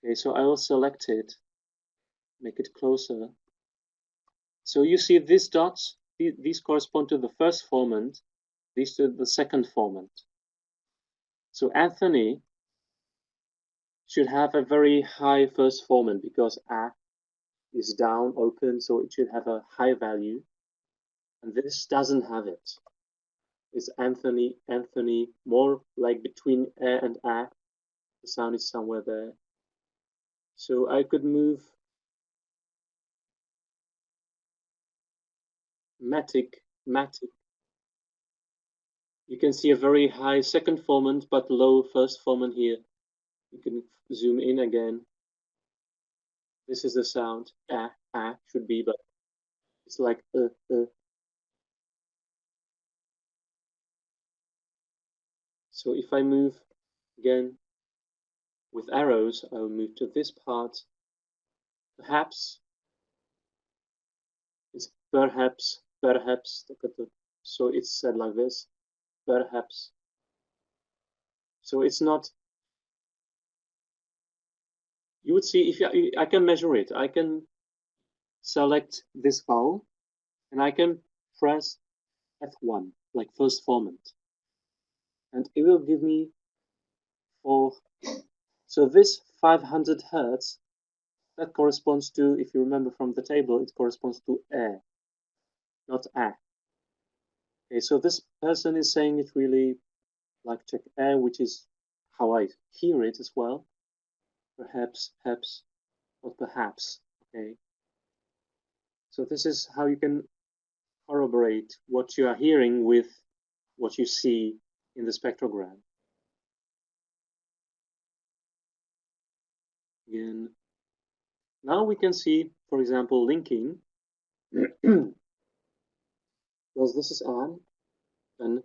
Okay, so I will select it, make it closer. So you see these dots, these correspond to the first formant, these to the second formant. So Anthony should have a very high first formant because A is down, open, so it should have a high value. And this doesn't have it. It's Anthony, more like between and A. The sound is somewhere there. So I could move matic. You can see a very high second formant, but low first formant here. You can zoom in again. This is the sound. Should be, but it's like So if I move again with arrows, I will move to this part. Perhaps. It's perhaps. So it's said like this. perhaps. So it's not, you would see, if I can measure it, I can select this vowel and I can press F1, like first formant, and it will give me 4. So this 500 hertz, that corresponds to, if you remember from the table, it corresponds to E, not A. Okay, so this person is saying it really like check E, which is how I hear it as well. Perhaps, or perhaps. Okay. So this is how you can corroborate what you are hearing with what you see in the spectrogram. Again, now we can see, for example, linking. Because this is an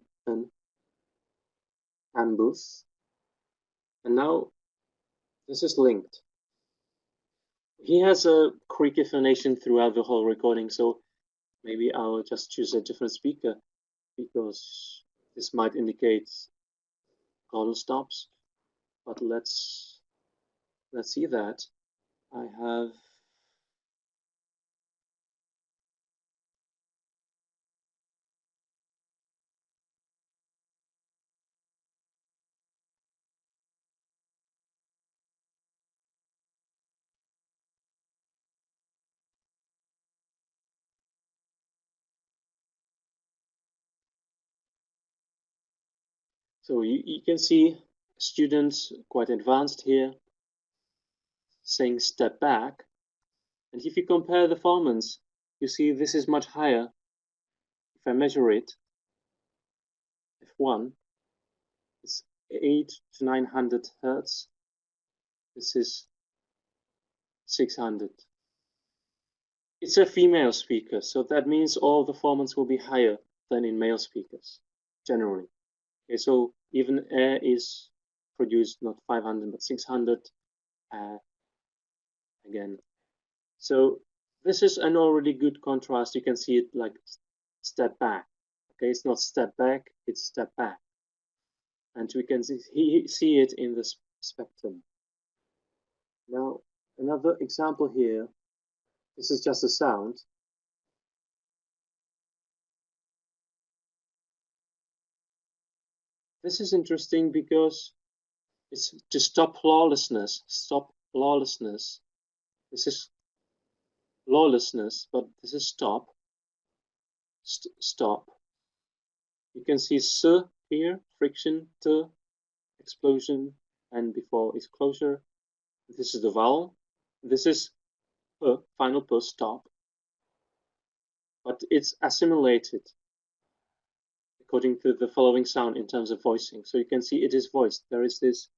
ambush, and now this is linked. He has a creaky phonation throughout the whole recording, so maybe I'll just choose a different speaker because this might indicate glottal stops. But let's see that. I have so you can see students quite advanced here saying step back, and if you compare the formants, you see this is much higher. If I measure it, F1, it's 800 to 900 hertz. This is 600. It's a female speaker, so that means all the formants will be higher than in male speakers, generally. Okay, so even air is produced not 500 but 600 again. So this is an already good contrast. You can see it like step back. Okay, it's not step back, it's step back. And we can see it in the spectrum. Now, another example here. This is just a sound. This is interesting because it's to stop lawlessness. Stop lawlessness. This is lawlessness, but this is stop. Stop. You can see s here, friction, t, explosion, and before is closure. This is the vowel. This is p, final p, stop. But it's assimilated according to the following sound in terms of voicing. So you can see it is voiced. There is this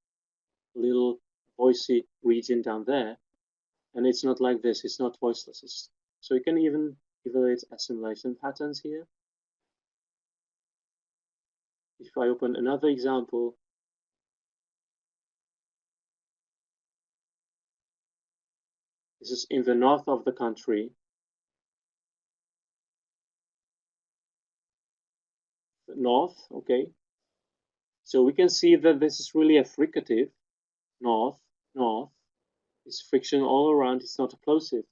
little voicey region down there, and it's not like this. It's not voiceless. So you can even evaluate assimilation patterns here. If I open another example, this is in the north of the country. North, okay. So we can see that this is really a fricative. North, north. It's friction all around. It's not a plosive.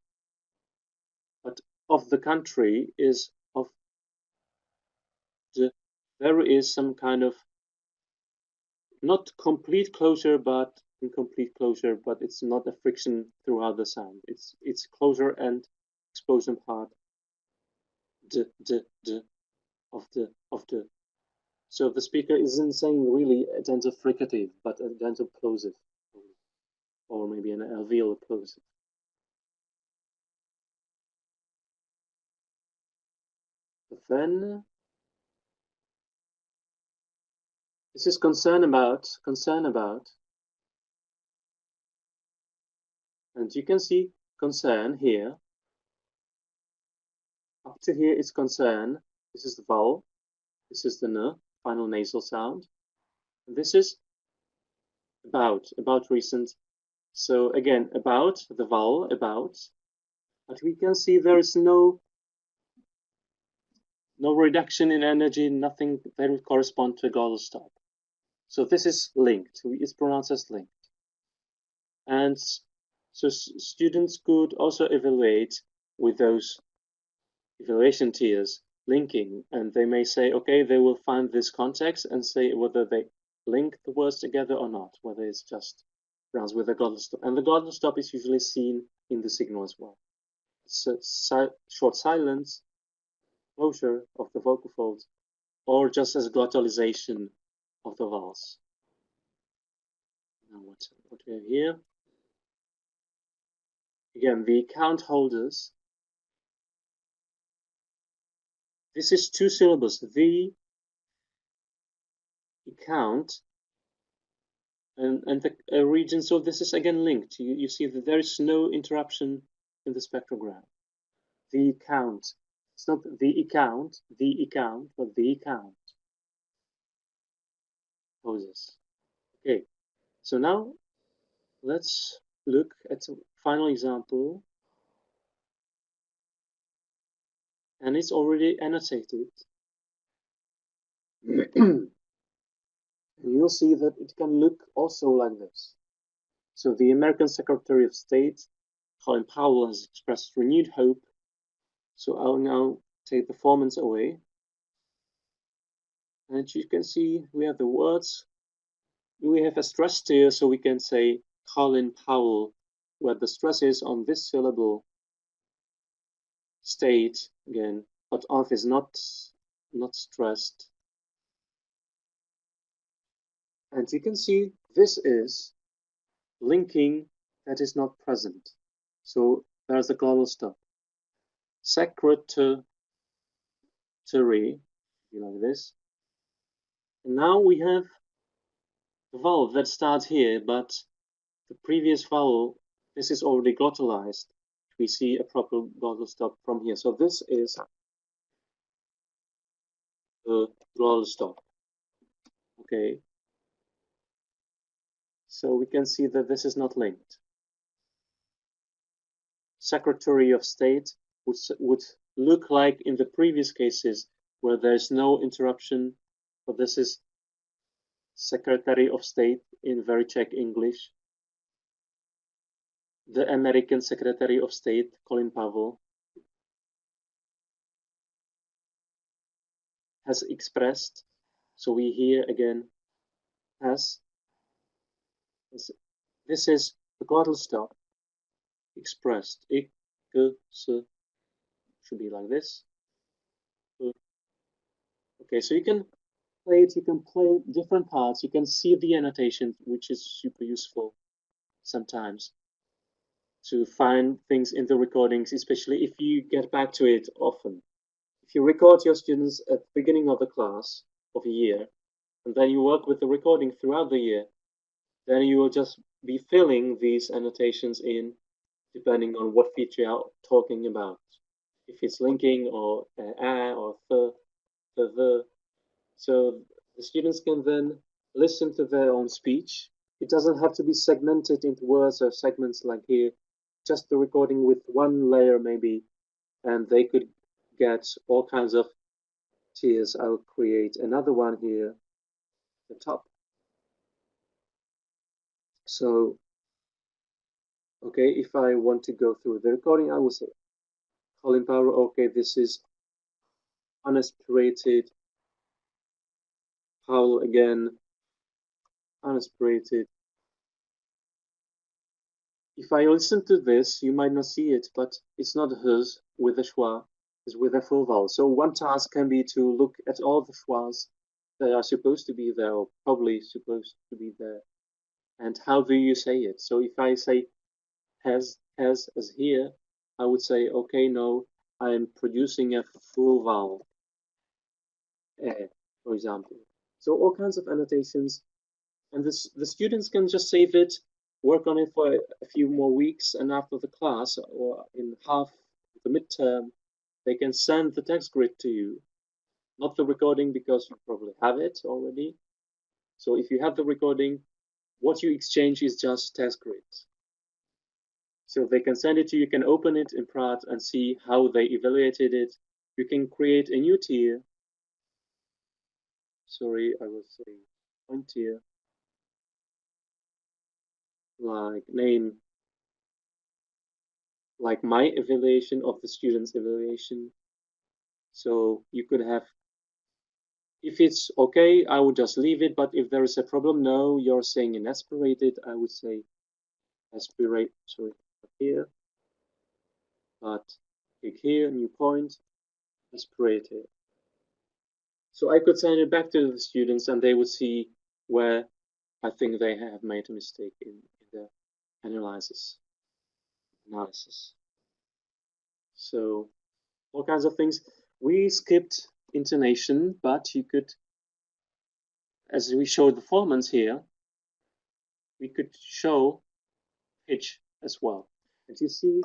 But of the country is of the, there is some kind of not complete closure, but incomplete closure, but it's not a friction throughout the sound. It's closure and explosion part. Of the. So the speaker isn't saying really a dental fricative, but a dental plosive, or maybe an alveolar plosive. But then this is concern about, and you can see concern here. Up to here is concern. This is the vowel. This is the n, final nasal sound. And this is about recent. So again, about, the vowel, about. But we can see there is no no reduction in energy, nothing that would correspond to a glottal stop. So this is linked. It's pronounced as linked. And so students could also evaluate with those evaluation tiers linking, and they may say, okay, they will find this context and say whether they link the words together or not, whether it's just pronounced with a glottal stop. And the glottal stop is usually seen in the signal as well. It's a short silence, closure of the vocal folds, or just as glottalization of the vowels. Now what we have here? Again, the account holders. This is 2 syllables. The account and the region. So this is again linked. You see that there is no interruption in the spectrogram. The account. It's not the account, but the account. Poses. Okay. So now let's look at the final example. And it's already annotated. And you'll see that it can look also like this. So the American Secretary of State, Colin Powell, has expressed renewed hope. So I'll now take the formants away. And you can see we have the words. We have a stress tier, so we can say Colin Powell, where the stress is on this syllable. State, again, but off is not stressed. And you can see this is linking that is not present. So there's the glottal stop. Secretary, like this. And now we have the vowel that starts here, but the previous vowel, this is already glottalized. We see a proper glottal stop from here. So this is the glottal stop. Okay. So we can see that this is not linked. Secretary of State would look like in the previous cases where there's no interruption, but this is Secretary of State in very Czech English. The American Secretary of State, Colin Powell, has expressed, so we hear again, has. This is the glottal stop expressed. Ik, ke, se, should be like this. Okay, so you can play it, you can play different parts, you can see the annotation, which is super useful sometimes to find things in the recordings, especially if you get back to it often. If you record your students at the beginning of the class of a year, and then you work with the recording throughout the year, then you will just be filling these annotations in depending on what feature you are talking about. If it's linking or or the. So the students can then listen to their own speech. It doesn't have to be segmented into words or segments like here, just the recording with one layer maybe, and they could get all kinds of tiers. I'll create another one here at the top. So, okay, if I want to go through the recording, I will say, Colin Powell, okay, this is unaspirated. Powell again, unaspirated. If I listen to this, you might not see it, but it's not his with a schwa, it's with a full vowel. So one task can be to look at all the schwas that are supposed to be there, or probably supposed to be there, and how do you say it? So if I say has as here, I would say, okay, no, I'm producing a full vowel, for example. So all kinds of annotations, and the students can just save it, work on it for a few more weeks, and after the class, or in half the midterm, they can send the text grid to you. Not the recording, because you probably have it already. So if you have the recording, what you exchange is just text grids. So they can send it to you, you can open it in Praat and see how they evaluated it. you can create a new tier. Sorry, I will say one tier, like name, like my evaluation of the student's evaluation. So you could have, if it's okay, I would just leave it, but if there is a problem, no, you're saying in aspirated, I would say aspirate, sorry, here, but click here, new point, aspirated. So I could send it back to the students and they would see where I think they have made a mistake in the analysis. So all kinds of things. We skipped intonation, but you could, as we showed the formants here, we could show pitch as well. And you see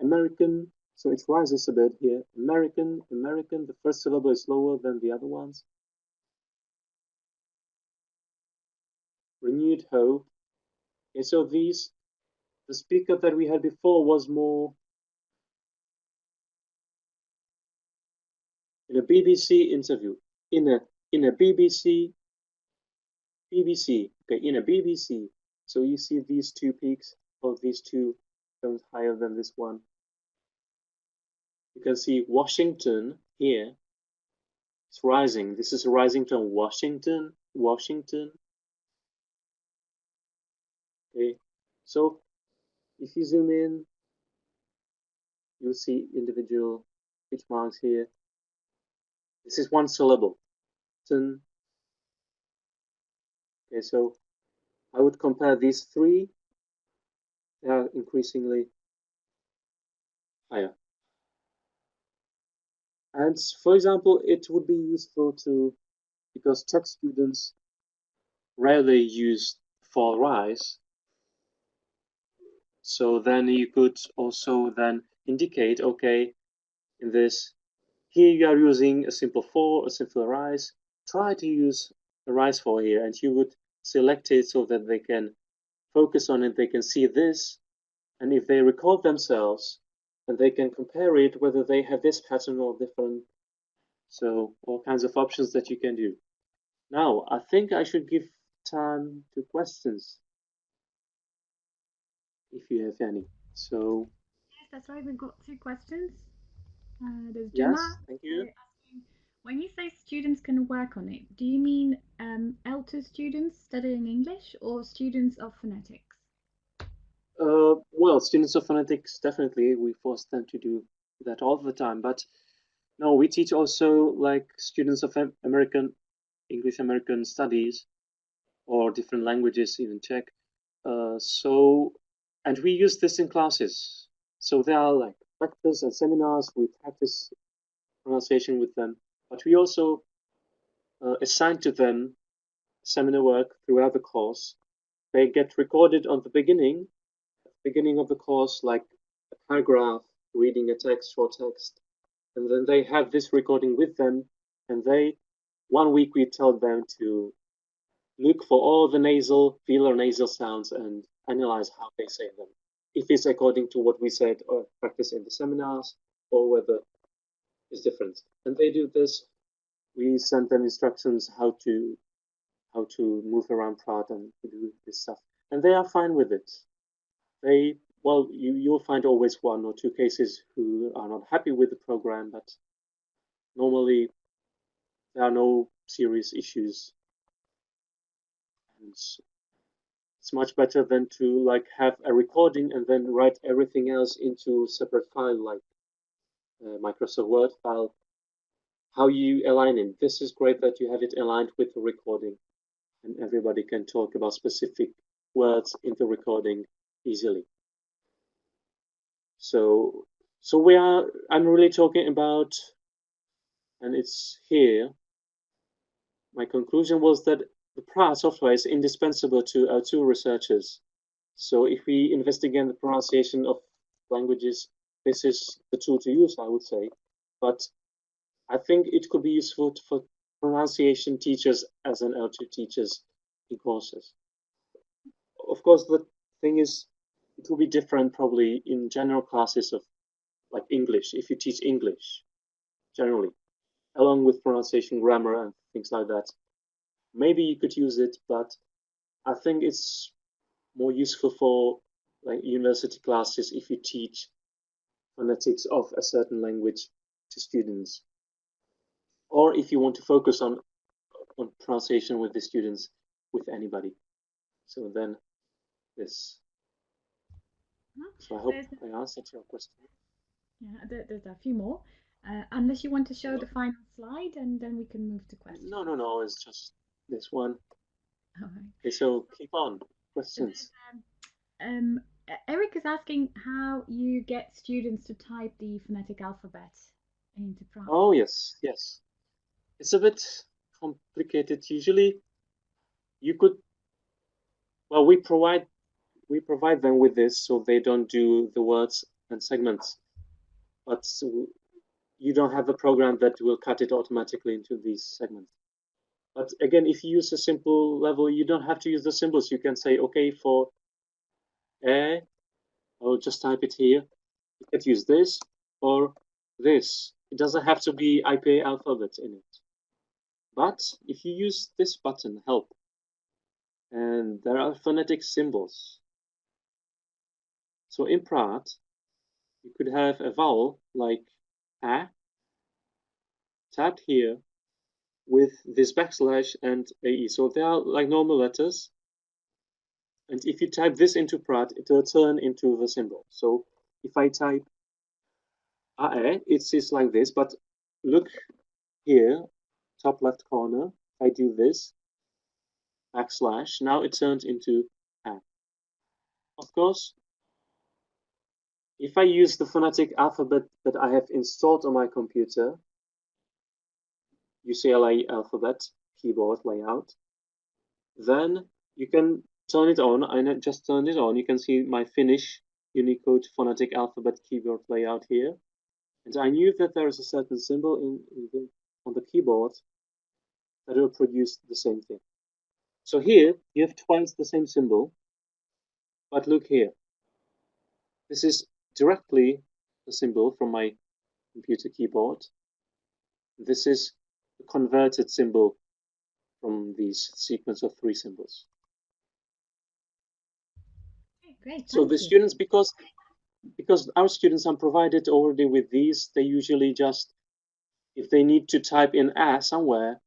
American, so it rises a bit here. American, the first syllable is lower than the other ones. Renewed hope. Okay, so these, the speaker that we had before was more in a BBC interview. In a BBC, okay, in a BBC. So you see these two peaks, or these two tones higher than this one. You can see Washington here. It's rising. This is a rising tone. Washington. Okay. So if you zoom in, you'll see individual pitch marks here. This is one syllable. Okay, so I would compare these three. They are increasingly higher. And for example, it would be useful to, because tech students rarely use for rise. So then you could also then indicate, okay, in this, here you are using a simple for, a simple rise. Try to use a rise for here, and you would select it so that they can focus on it, they can see this, and if they record themselves, and they can compare it whether they have this pattern or different. So all kinds of options that you can do. Now, I think I should give time to questions, if you have any. So Yes, that's right. We've got two questions. There's yes, Gemma thank you. asking, when you say students can work on it, do you mean L2 students studying English or students of phonetics? Well, students of phonetics, definitely, we force them to do that all the time. But no, we teach also like students of English American studies or different languages, even Czech. And we use this in classes. So there are like practice and seminars, we practice pronunciation with them. But we also assign to them seminar work throughout the course. They get recorded on the beginning of the course, like a paragraph, reading a text, short text, and then they have this recording with them, and one week we tell them to look for all the velar nasal sounds and analyze how they say them. If it's according to what we said or practice in the seminars, or whether it's different. And they do this. We send them instructions how to move around Praat and to do this stuff, and they are fine with it. You'll find always one or two cases who are not happy with the program, but normally there are no serious issues. And it's much better than to like have a recording and then write everything else into a separate file, like Microsoft Word file. How you align it. This is great that you have it aligned with the recording, and everybody can talk about specific words in the recording easily. So I'm really talking about, and it's here, my conclusion was that the Praat software is indispensable to L2 researchers. So if we investigate the pronunciation of languages, this is the tool to use, I would say. But I think it could be useful for pronunciation teachers as an L2 teachers in courses. Of course, the thing is, it will be different probably in general classes of like English, if you teach English generally, along with pronunciation, grammar, and things like that, maybe you could use it, but I think it's more useful for like university classes if you teach phonetics of a certain language to students, or if you want to focus on pronunciation with the students, with anybody. So then this. So I hope I answered your question. Yeah, there's a few more. Unless you want to show the final slide, and then we can move to questions. No, it's just this one. All right. Okay, so keep on. Questions. Eric is asking how you get students to type the phonetic alphabet into Praat. Oh, yes. It's a bit complicated. Usually, you could, well, we provide them with this so they don't do the words and segments, but you don't have a program that will cut it automatically into these segments. But again, if you use a simple level, you don't have to use the symbols. You can say, okay, for I'll just type it here. You can use this or this. It doesn't have to be IPA alphabet in it. But if you use this button, help, and there are phonetic symbols. So in Praat, you could have a vowel like a tapped here with this backslash and AE. So they are like normal letters. And if you type this into Praat, it will turn into the symbol. So if I type AE, it is like this, but look here, top left corner, if I do this, backslash, now it turns into A. Of course, if I use the phonetic alphabet that I have installed on my computer, UCLA alphabet keyboard layout, then you can turn it on. I just turned it on. You can see my Finnish Unicode phonetic alphabet keyboard layout here. And I knew that there is a certain symbol on the keyboard that will produce the same thing. So here you have twice the same symbol, but look here. This is directly the symbol from my computer keyboard. This is the converted symbol from these sequence of 3 symbols. Okay, great. So the students, because our students are provided already with these, they usually just, if they need to type in a somewhere,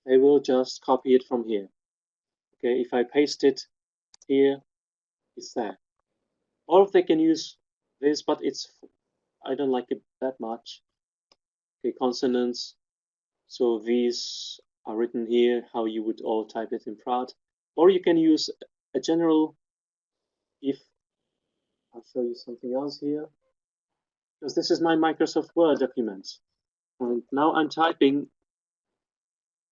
they will just copy it from here. Okay, if I paste it here, it's there. Or they can use this, but I don't like it that much. Okay, consonants. So these are written here, how you would all type it in Praat. Or you can use a general, if I'll show you something else here, because this is my Microsoft Word document. And now I'm typing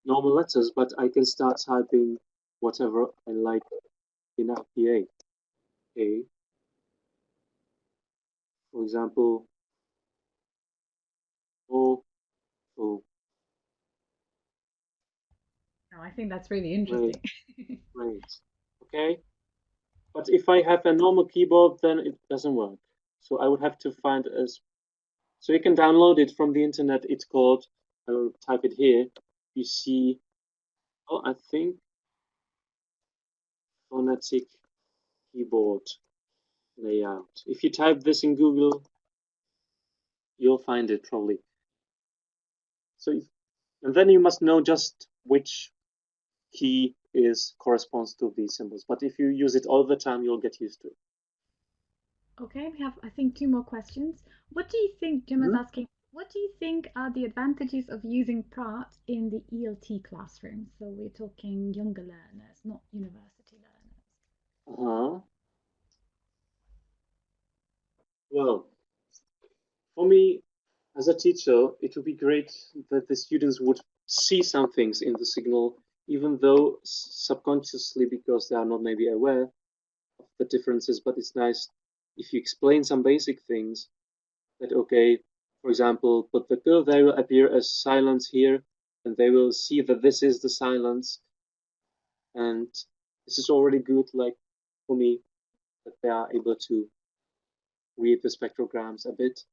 normal letters, but I can start typing whatever I like in IPA. A, for example, O. No, I think that's really interesting. Great. Okay. But if I have a normal keyboard, then it doesn't work. So I would have to find a. So you can download it from the internet. It's called, I will type it here. You see, oh, I think phonetic keyboard layout. If you type this in Google, you'll find it probably. So, and then you must know just which key corresponds to these symbols. But if you use it all the time, you'll get used to it. Okay, we have, I think, 2 more questions. What do you think, Jim is asking, what do you think are the advantages of using Praat in the ELT classroom? So we're talking younger learners, not university learners. Well, for me, as a teacher, it would be great that the students would see some things in the signal, even though subconsciously, because they are not maybe aware of the differences, but it's nice if you explain some basic things that, okay, for example, but the girl, they will appear as silence here, and they will see that this is the silence. And this is already good, like for me, that they are able to read the spectrograms a bit.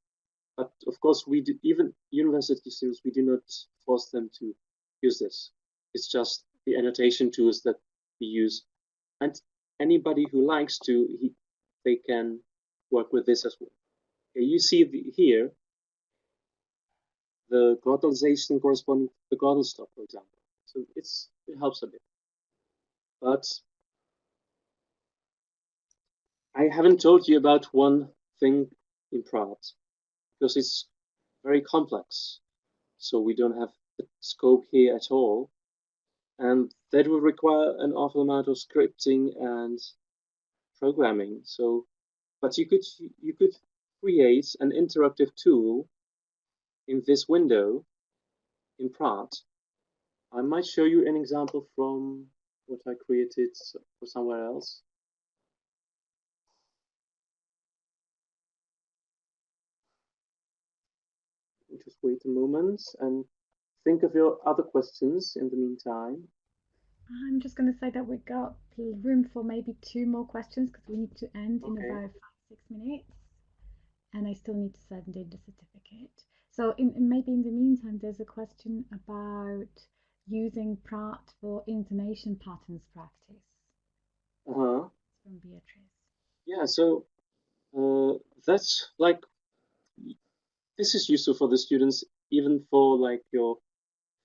But of course, we do, even university students, we do not force them to use this. It's just the annotation tools that we use, and anybody who likes to, they can work with this as well. Okay, you see here the glottalization corresponding to the glottal stop, for example. So it helps a bit. But I haven't told you about one thing in Praat, because it's very complex. So we don't have the scope here at all. And that will require an awful amount of scripting and programming. So, but you could create an interactive tool in this window in Praat. I might show you an example from what I created for somewhere else. Just wait a moment and think of your other questions in the meantime. I'm just going to say that we've got room for maybe 2 more questions because we need to end in about 5-6 minutes, and I still need to send in the certificate. So maybe in the meantime, there's a question about using Praat for intonation patterns practice. Uh-huh. From Beatrice. Yeah, so that's like, this is useful for the students, even for like your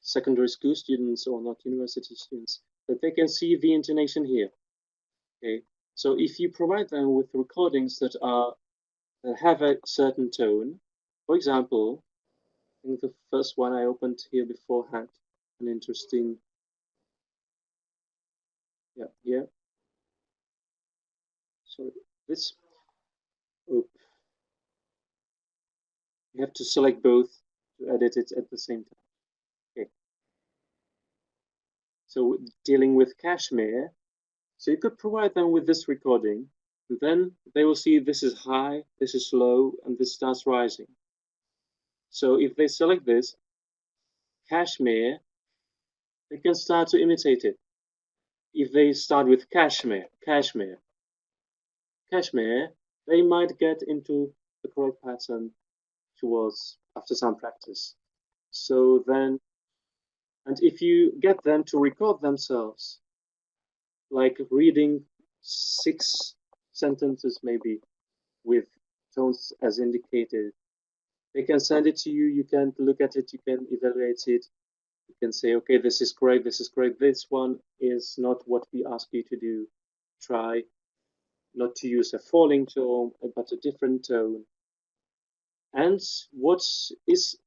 secondary school students or not university students, that they can see the intonation here. Okay, so if you provide them with recordings that have a certain tone, for example, I think the first one I opened here before had an interesting, yeah. So this, oh, you have to select both to edit it at the same time. Okay. So dealing with Kashmir, so you could provide them with this recording, and then they will see this is high, this is low, and this starts rising. So if they select this, Kashmir, they can start to imitate it. If they start with Kashmir, they might get into the correct pattern towards after some practice. So then, and if you get them to record themselves, like reading 6 sentences maybe with tones as indicated, they can send it to you, you can look at it, you can evaluate it, you can say, okay, this is great, this one is not what we ask you to do. Try not to use a falling tone, but a different tone. And what is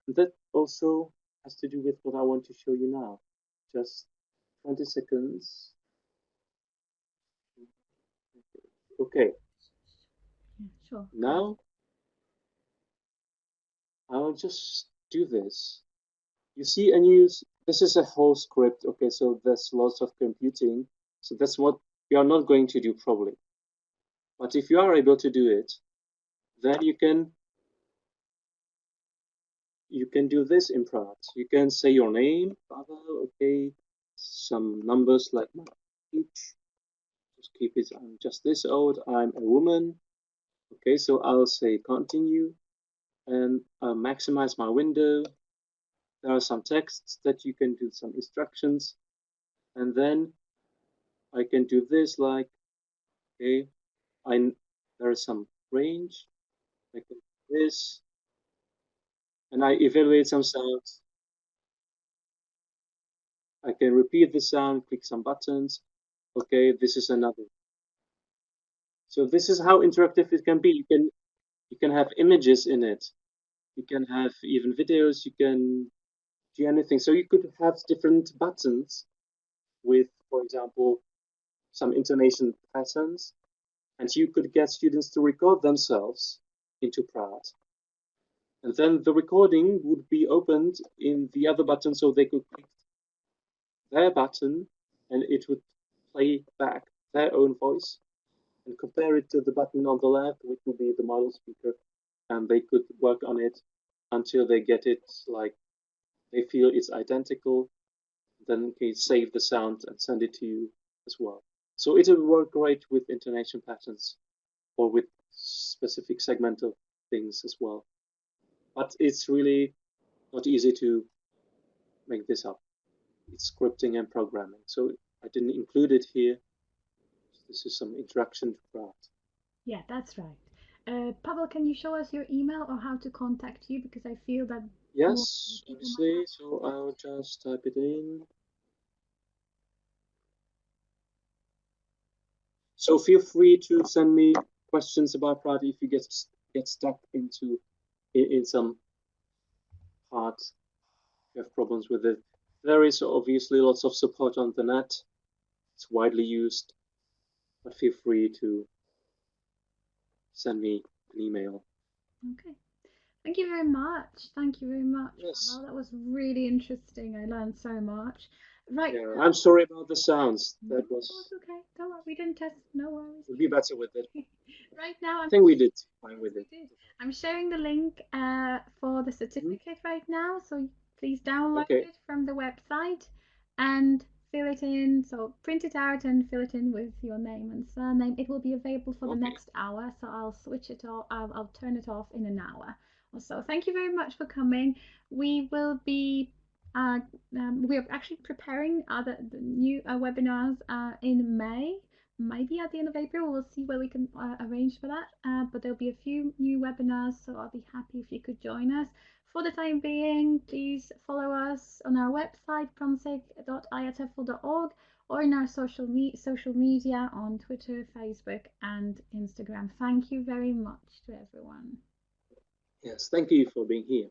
that also has to do with what I want to show you now. Just 20 seconds. Okay. Yeah, sure. Now I'll just do this. You see, this is a whole script. Okay, so there's lots of computing. So that's what we are not going to do probably. But if you are able to do it, then you can do this in Praat. You can say your name, Pavel, okay, some numbers like my age. Just keep it, I'm just this old, I'm a woman. Okay, so I'll say continue and maximize my window. There are some texts that you can do, some instructions, and then I can do this like, okay, there is some range, I can do this, and I evaluate some sounds. I can repeat the sound, click some buttons. Okay, this is another. So this is how interactive it can be. You can have images in it. You can have even videos. You can do anything. So you could have different buttons with, for example, some intonation patterns, and you could get students to record themselves into Praat. And then the recording would be opened in the other button, so they could click their button and it would play back their own voice and compare it to the button on the left, which would be the model speaker, and they could work on it until they get it like they feel it's identical. Then they save the sound and send it to you as well. So it will work great with intonation patterns or with specific segmental things as well. but it's really not easy to make this up. It's scripting and programming, so I didn't include it here. This is some introduction to Praat. Yeah, that's right. Pavel, can you show us your email or how to contact you? Because I feel that more Yes, people might obviously. have. So I'll just type it in. So feel free to send me questions about Praat if you get stuck in some part. You have problems with it. There is obviously lots of support on the net. It's widely used, but feel free to send me an email. Okay. Thank you very much. Thank you very much, Yes. Pavel. That was really interesting. I learned so much. Right Yeah, now, I'm sorry about the sounds. no, That that was was okay. Don't worry, we didn't test. No worries. we'll be better with it. Right now, I think we did fine yes, with we it. did. I'm sharing the link for the certificate right now, so please download Okay. it from the website and fill it in. So print it out and fill it in with your name and surname. It will be available for the Okay. next hour, so I'll switch it off. I'll turn it off in an hour or so. Thank you very much for coming. We will be. We are actually preparing the new webinars in May, maybe at the end of April. We'll see where we can arrange for that. But there'll be a few new webinars, so I'll be happy if you could join us. For the time being, please follow us on our website, pronsig.iatefl.org, or in our social media on Twitter, Facebook, and Instagram. Thank you very much to everyone. Yes, thank you for being here.